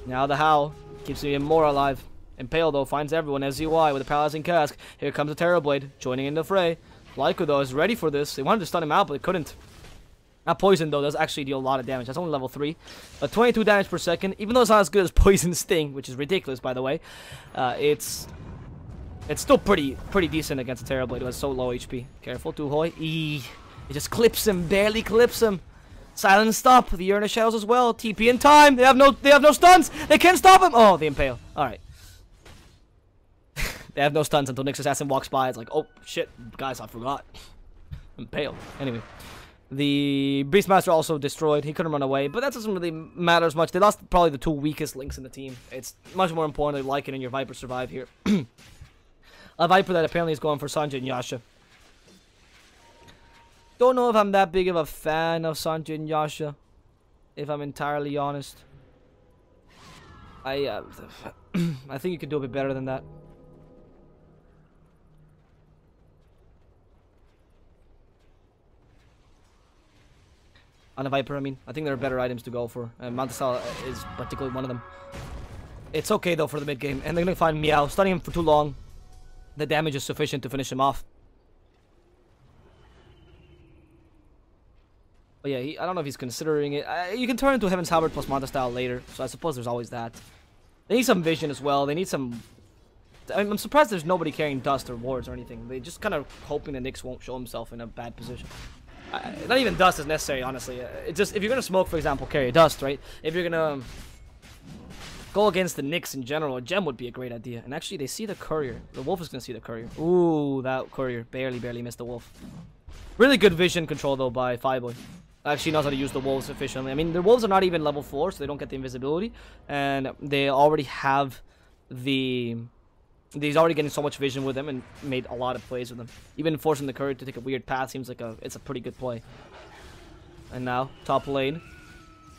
Now the Howl keeps even more alive. Impale, though, finds everyone. SZY with a paralyzing cask. Here comes the Terrorblade, joining in the fray. Lyco, though, is ready for this. They wanted to stun him out, but they couldn't. That Poison, though, does actually deal a lot of damage. That's only level 3. But 22 damage per second. Even though it's not as good as Poison Sting, which is ridiculous, by the way. It's still pretty decent against the Terrorblade, who has so low HP. Careful, Tuhoi. It just clips him, barely clips him. Silent stop. The Urna Shadows as well. TP in time. They have no stuns. They can't stop him. Oh, the Impale. Alright. They have no stuns until Nyx Assassin walks by. It's like, oh shit, guys, I forgot. Impale. Anyway. The Beastmaster also destroyed. He couldn't run away, but that doesn't really matter as much. They lost probably the 2 weakest links in the team. It's much more important that Lycan and your Viper survive here. A Viper that apparently is going for Sanjay and Yasha. Don't know if I'm that big of a fan of Sanjay and Yasha, if I'm entirely honest. I think you could do a bit better than that. On a Viper, I mean. I think there are better items to go for. Mantasal is particularly one of them. It's okay, though, for the mid-game. And they're going to find Meow. Stunning him for too long. The damage is sufficient to finish him off. But yeah, I don't know if he's considering it. You can turn into Heaven's Halberd plus Manta Style later, so I suppose there's always that. They need some vision as well. They need some... I'm surprised there's nobody carrying Dust or Wards or anything. They just kind of hoping that Nyx won't show himself in a bad position. Not even Dust is necessary, honestly. It's just, if you're going to smoke, for example, carry a Dust, right? If you're going to go against the Nyx in general, a Gem would be a great idea. And actually, they see the Courier. The Wolf is going to see the Courier. Ooh, that Courier barely missed the Wolf. Really good vision control, though, by Fireboy. Actually knows how to use the wolves efficiently. I mean, the wolves are not even level 4, so they don't get the invisibility. And they already have the... He's already getting so much vision with them and made a lot of plays with them. Even forcing the Courier to take a weird path seems like it's a pretty good play. And now, top lane.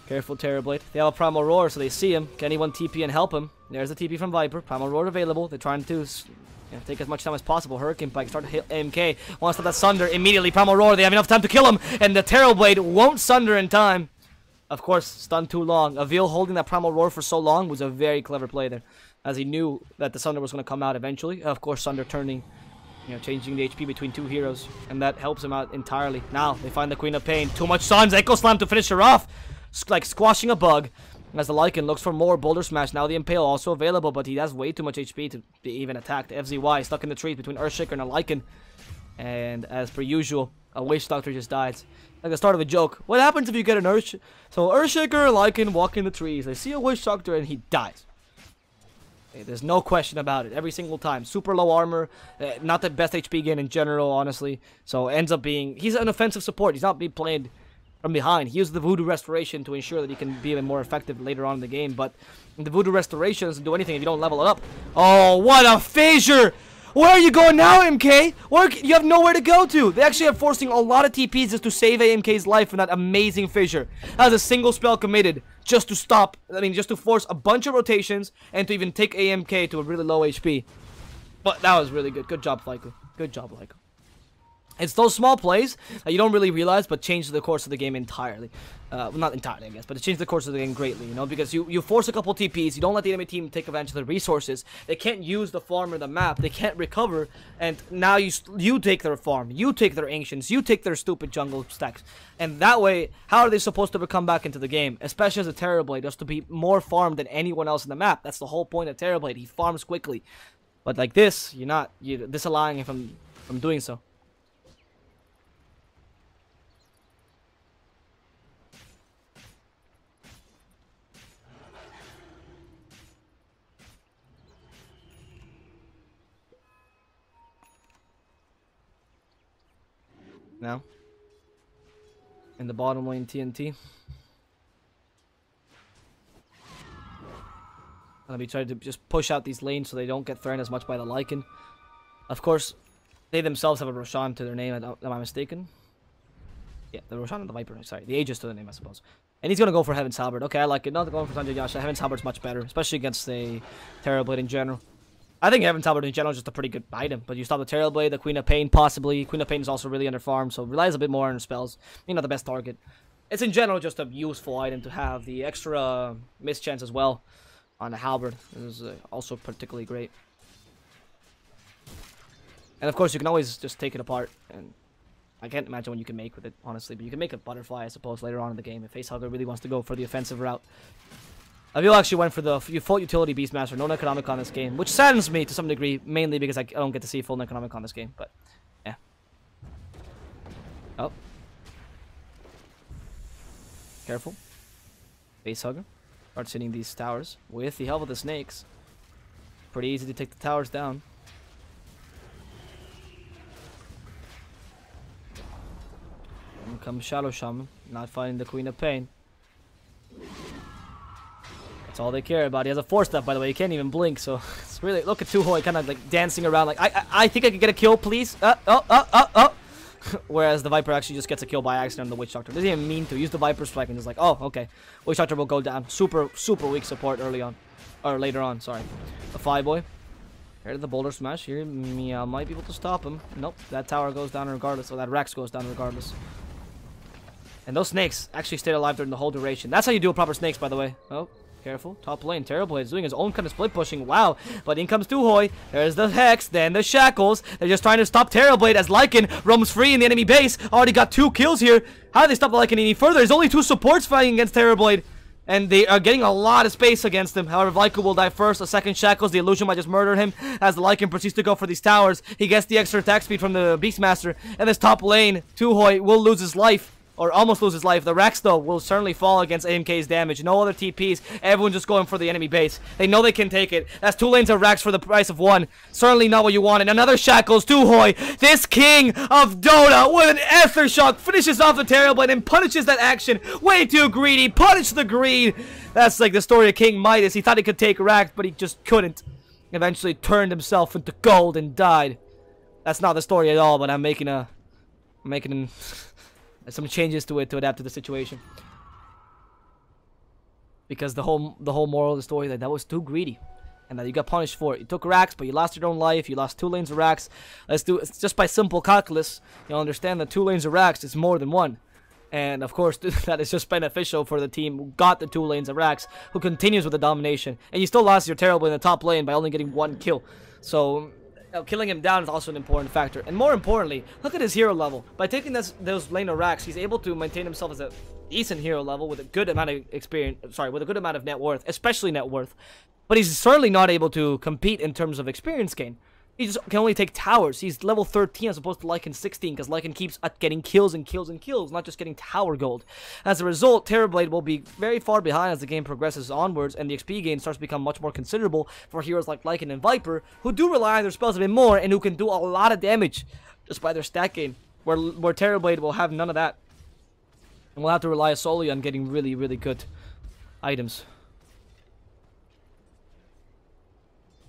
Careful, Terrorblade. They have a Primal Roar, so they see him. Can anyone TP and help him? There's the TP from Viper. Primal Roar available. They're trying to... take as much time as possible. Hurricane Pike start to hit AMK. Wants to that Sunder immediately. Primal Roar. They have enough time to kill him. And the Terrorblade won't Sunder in time. Of course, stunned too long. Avil holding that Primal Roar for so long was a very clever play there. As he knew that the Sunder was going to come out eventually. Of course, Sunder turning, changing the HP between 2 heroes. And that helps him out entirely. Now, they find the Queen of Pain. Too much stuns. Echo Slam to finish her off. Like squashing a bug. As the Lycan looks for more Boulder Smash. Now the Impale also available, but he has way too much HP to be even attacked. FZY stuck in the trees between Earthshaker and a Lycan. And as per usual, a Wish Doctor just died. Like the start of a joke. What happens if you get an Earthshaker? So Earthshaker and Lycan walk in the trees. They see a Wish Doctor and he dies. Okay, there's no question about it. Every single time. Super low armor. Not the best HP gain in general, honestly. So ends up being... He's an offensive support. He's not being played... from behind. He used the Voodoo Restoration to ensure that he can be even more effective later on in the game, but the Voodoo Restoration doesn't do anything if you don't level it up. Oh, what a fissure! Where are you going now, MK? You have nowhere to go to. They actually are forcing a lot of TPs just to save AMK's life from that amazing fissure. That was a single spell committed just to stop, just to force a bunch of rotations and to even take AMK to a really low HP. But that was really good. Good job, Lyco. Good job, Lyco. It's those small plays that you don't really realize, but change the course of the game entirely. Well, not entirely, I guess, but it changed the course of the game greatly, you know, because you force a couple TPs, you don't let the enemy team take advantage of the resources. They can't use the farm or the map, they can't recover, and now you take their farm, you take their ancients, you take their stupid jungle stacks. And that way, how are they supposed to come back into the game? Especially as a Terrorblade, just to be more farmed than anyone else in the map. That's the whole point of Terrorblade, he farms quickly. But like this, you're disallowing him from doing so. Now, in the bottom lane, TNT. Gonna be trying to just push out these lanes so they don't get threatened as much by the Lycan. Of course, they themselves have a Roshan to their name. Am I mistaken? Yeah, the Roshan and the Viper. Sorry, the Aegis to their name, I suppose. And he's gonna go for Heaven's Halberd. Okay, I like it. Not going for Sanjay Yasha. Heaven's Halberd's much better, especially against the Terrorblade in general. I think Heaven's Halberd in general is just a pretty good item, but you stop the Terrorblade, the Queen of Pain possibly. Queen of Pain is also really under farm, so relies a bit more on her spells. Maybe not the best target. It's in general just a useful item to have. The extra miss chance as well on the Halberd is also particularly great. And of course you can always just take it apart, and I can't imagine what you can make with it, honestly, but you can make a butterfly, I suppose, later on in the game if Facehugger really wants to go for the offensive route. Avil actually went for the full utility Beastmaster, no Necronomicon this game, which saddens me to some degree, mainly because I don't get to see full Necronomicon this game, but yeah. Oh. Careful. Facehugger. Starts hitting these towers with the help of the snakes. Pretty easy to take the towers down. And comes Shadow Shaman, not finding the Queen of Pain. That's all they care about. He has a 4-step, by the way. He can't even blink, so it's really... Look at Tuhoi kind of like dancing around like, I think I could get a kill, please. Whereas the Viper actually just gets a kill by accident on the Witch Doctor. Doesn't even mean to. Use the Viper Strike and just like, oh, okay. Witch Doctor will go down. Super weak support early on. Or later on, sorry. The Fireboy. Here to the Boulder Smash. Here, Meow might be able to stop him. Nope, that tower goes down regardless. Or that Rex goes down regardless. And those snakes actually stayed alive during the whole duration. That's how you do a proper snakes, by the way. Oh. Careful. Top lane. Terrorblade is doing his own kind of split pushing. Wow. But in comes Tuhoi. There's the Hex. Then the Shackles. They're just trying to stop Terrorblade as Lycan roams free in the enemy base. Already got 2 kills here. How do they stop the Lycan any further? There's only 2 supports fighting against Terrorblade. And they are getting a lot of space against him. However, Lycan will die first. A second Shackles. The Illusion might just murder him. As the Lycan proceeds to go for these towers. He gets the extra attack speed from the Beastmaster. And this top lane, Tuhoi will lose his life. Or almost lose his life. The Rex, though, will certainly fall against AMK's damage. No other TPs. Everyone just going for the enemy base. They know they can take it. That's 2 lanes of Rex for the price of 1. Certainly not what you wanted. Another Shackles. Tuhoi, this king of Dota, with an Ether Shock, finishes off the Terrorblade and punishes that action. Way too greedy. Punish the greed. That's like the story of King Midas. He thought he could take Rack, but he just couldn't. Eventually turned himself into gold and died. That's not the story at all, but I'm making some changes to it to adapt to the situation. Because the whole moral of the story that was too greedy. And that you got punished for it. You took racks, but you lost your own life. You lost 2 lanes of racks. It's just by simple calculus. You'll understand that 2 lanes of racks is more than 1. And of course, that is just beneficial for the team who got the 2 lanes of racks, who continues with the domination. And you still lost your Terrorblade in the top lane by only getting 1 kill. So killing him down is also an important factor. And more importantly, look at his hero level. By taking those lane of racks, he's able to maintain himself as a decent hero level with a good amount of experience. Sorry, with a good amount of net worth, especially net worth. But he's certainly not able to compete in terms of experience gain. He just can only take towers. He's level 13 as opposed to Lycan 16, because Lycan keeps getting kills and kills and kills, not just getting tower gold. As a result, Terrorblade will be very far behind as the game progresses onwards, and the XP gain starts to become much more considerable for heroes like Lycan and Viper, who do rely on their spells a bit more, and who can do a lot of damage just by their stat gain, where Terrorblade will have none of that. And we'll have to rely solely on getting really, really good items.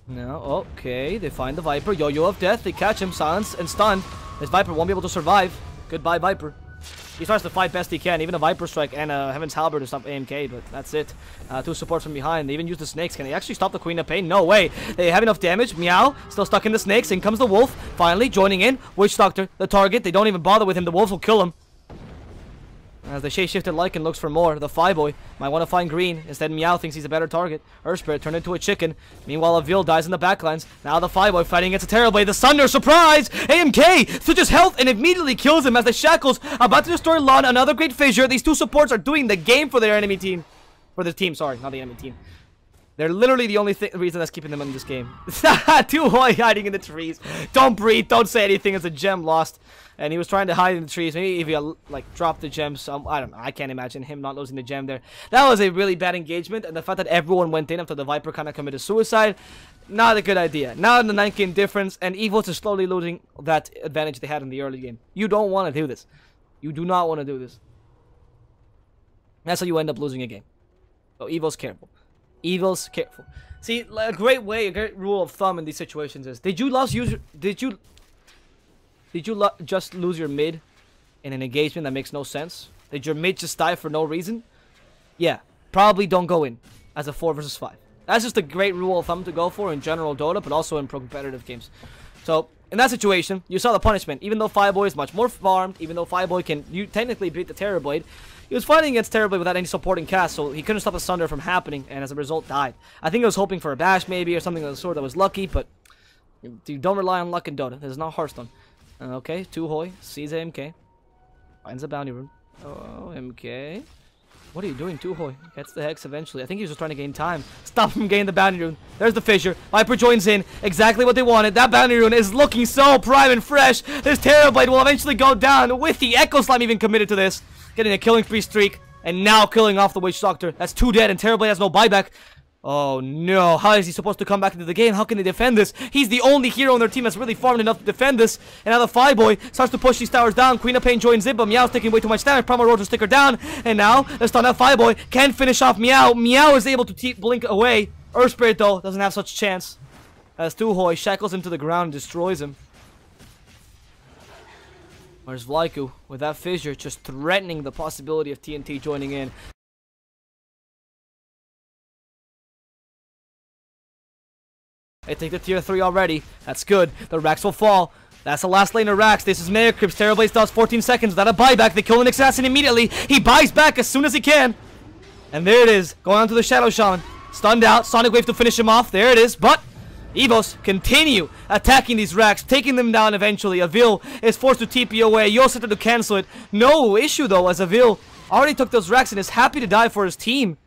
No, okay, they find the Viper. Yo-Yo of Death, they catch him, silenced and stunned. This Viper won't be able to survive. Goodbye, Viper. He starts to fight best he can. Even a Viper Strike and a Heaven's Halberd to stop AMK, but that's it. 2 supports from behind. They even use the snakes. Can they actually stop the Queen of Pain? No way. They have enough damage. Meow still stuck in the snakes. In comes the wolf. Finally joining in. Witch Doctor, the target. They don't even bother with him. The wolves will kill him. As the shape-shifted Lycan looks for more, the Fireboy might want to find green. Instead, Meow thinks he's a better target. Earth Spirit turned into a chicken. Meanwhile, Avil dies in the backlines. Now the Fireboy fighting against a Terrorblade. The Sunder, surprise! AMK switches health and immediately kills him as the Shackles about to destroy Lon. Another great fissure. These 2 supports are doing the game for their enemy team. For the team, sorry, not the enemy team. They're literally the only reason that's keeping them in this game. 2 Hoi hiding in the trees. Don't breathe. Don't say anything. It's a gem lost. And he was trying to hide in the trees. Maybe if he like dropped the gem, I don't know. I can't imagine him not losing the gem there. That was a really bad engagement. And the fact that everyone went in after the Viper kind of committed suicide, not a good idea. Now in the 9 game difference, and EVOS is slowly losing that advantage they had in the early game. You don't want to do this. You do not want to do this. That's how you end up losing a game. So EVOS careful. EVOS careful. See, a great rule of thumb in these situations is: did you just lose your mid in an engagement that makes no sense? Did your mid just die for no reason? Yeah, probably don't go in as a 4 versus 5. That's just a great rule of thumb to go for in general Dota, but also in pro competitive games. So in that situation, you saw the punishment. Even though Fireboy is much more farmed, even though Fireboy can technically beat the Terrorblade, he was fighting against Terrorblade without any supporting cast, so he couldn't stop the Sunder from happening, and as a result, died. I think he was hoping for a bash maybe, or something of the sort that was lucky, but you don't rely on luck in Dota. This is not Hearthstone. Okay, 2 Hoi, sees AMK, finds a bounty room. Oh, MK. What are you doing, 2 Hoi? Gets the Hex eventually. I think he was just trying to gain time. Stop him gaining the bounty rune. There's the fissure. Viper joins in. Exactly what they wanted. That bounty rune is looking so prime and fresh. This Terrorblade will eventually go down with the Echo Slime even committed to this. Getting a killing spree streak. And now killing off the Witch Doctor. That's 2 dead and Terrorblade has no buyback. Oh no, how is he supposed to come back into the game? How can they defend this? He's the only hero in their team that's really farmed enough to defend this. And now the Fireboy starts to push these towers down. Queen of Pain joins in, but Meow's taking way too much damage. Primal Road to stick her down. And now, the stun that Fireboy can finish off Meow. Meow is able to blink away. Earth Spirit, though, doesn't have such chance. As 2 Hoi shackles him to the ground and destroys him. Where's Vlaiku with that fissure just threatening the possibility of TNT joining in. They take the tier 3 already. That's good. The Rax will fall. That's the last lane of Rax. This is Mayor Crips. Terrorblade does 14 seconds without a buyback. They kill an assassin immediately. He buys back as soon as he can. And there it is. Going on to the Shadow Shaman. Stunned out. Sonic Wave to finish him off. There it is. But EVOS continue attacking these Rax, taking them down eventually. Avil is forced to TP away. Yosef to cancel it. No issue though, as Avil already took those Rax and is happy to die for his team.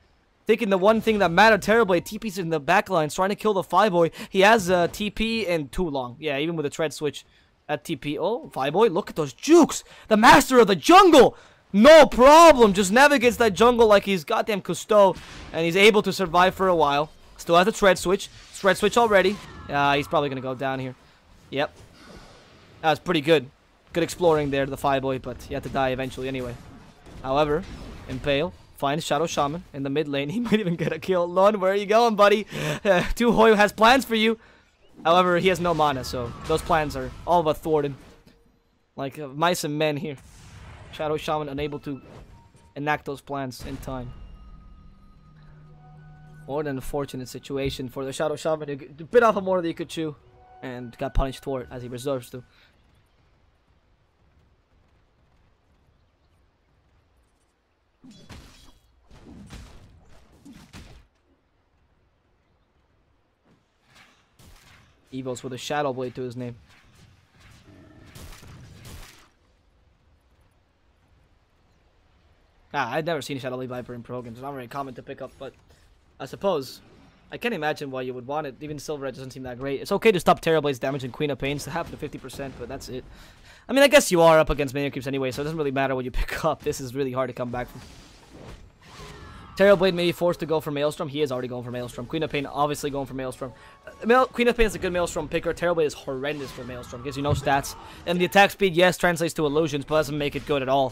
Thinking the one thing that mattered terribly, TP's in the backlines, trying to kill the Fireboy. He has TP and too long. Yeah, even with a tread switch at TP. Oh, Fireboy, look at those jukes. The master of the jungle. No problem. Just navigates that jungle like he's goddamn Cousteau. And he's able to survive for a while. Still has a tread switch. Tread switch already. He's probably going to go down here. Yep. That was pretty good. Good exploring there, the Fireboy, but he had to die eventually anyway. However, Impale finds Shadow Shaman in the mid lane. He might even get a kill. Lon, where are you going, buddy? 2 Hoi has plans for you. However, he has no mana, so those plans are all but thwarted. Like mice and men here. Shadow Shaman unable to enact those plans in time. More than a fortunate situation for the Shadow Shaman to bit off more than he could chew. And got punished for it, as he deserves to. EVOS with a Shadow Blade to his name. I'd never seen a Shadow Blade Viper in pro games. It's not very common to pick up, but I suppose I can't imagine why you would want it. Even Silver Edge doesn't seem that great. It's okay to stop Terrorblade's damage and Queen of Pains to half to 50%, but that's it. I mean, I guess you are up against Minion Creeps anyway, so it doesn't really matter what you pick up. This is really hard to come back from. Terrorblade may be forced to go for Maelstrom. He is already going for Maelstrom. Queen of Pain obviously going for Maelstrom. Queen of Pain is a good Maelstrom picker. Terrorblade is horrendous for Maelstrom. Gives you no stats. And the attack speed, yes, translates to illusions, but doesn't make it good at all.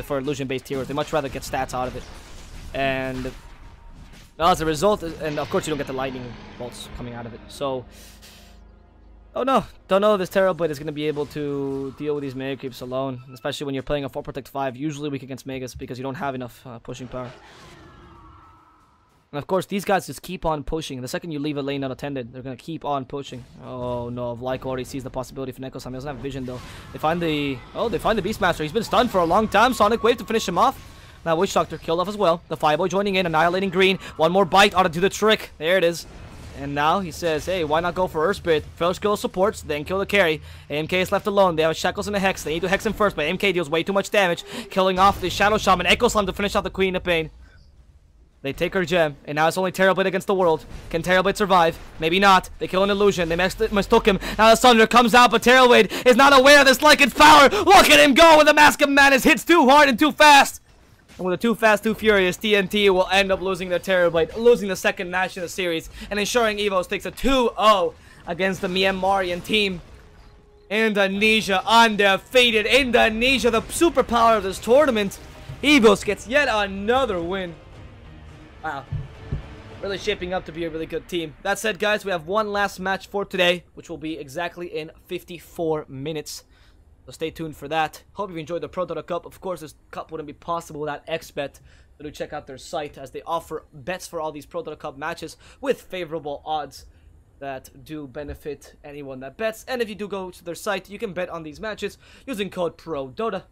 For illusion-based heroes. They much rather get stats out of it. And well, as a result, and of course you don't get the lightning bolts coming out of it. So Oh no, don't know if this Terrorblade is going to be able to deal with these Mega Creeps alone, especially when you're playing a 4 Protect 5, usually weak against Megas because you don't have enough pushing power. And of course, these guys just keep on pushing. The second you leave a lane unattended, they're going to keep on pushing. Oh no, Vlaiko already sees the possibility for Neko-san. He doesn't have vision though. They find the Beastmaster. He's been stunned for a long time. Sonic Wave to finish him off. Now Witch Doctor killed off as well. The Fireboy joining in, annihilating green. One more bite ought to do the trick. There it is. And now he says, hey, why not go for Earth Spirit? First kill supports, then kill the carry. AMK is left alone. They have Shackles and a Hex. They need to Hex him first, but AMK deals way too much damage, killing off the Shadow Shaman. Echo Slam to finish off the Queen of Pain. They take her gem, and now it's only Terrorblade against the world. Can Terrorblade survive? Maybe not. They kill an illusion. They mistook him. Now the Thunder comes out, but Terrorblade is not aware of this Lycan's power. Look at him go with the Mask of Madness. Hits too hard and too fast. And with a too fast, too furious, TNT will end up losing their Terrorblade, losing the second match in the series, and ensuring EVOS takes a 2-0 against the Myanmarian team. Indonesia undefeated. Indonesia, the superpower of this tournament. EVOS gets yet another win. Wow. Really shaping up to be a really good team. That said, guys, we have one last match for today, which will be exactly in 54 minutes. So stay tuned for that. Hope you enjoyed the Prodota Cup. Of course, this cup wouldn't be possible without XBet. So do check out their site as they offer bets for all these Prodota Cup matches with favorable odds that do benefit anyone that bets. And if you do go to their site, you can bet on these matches using code PRODOTA.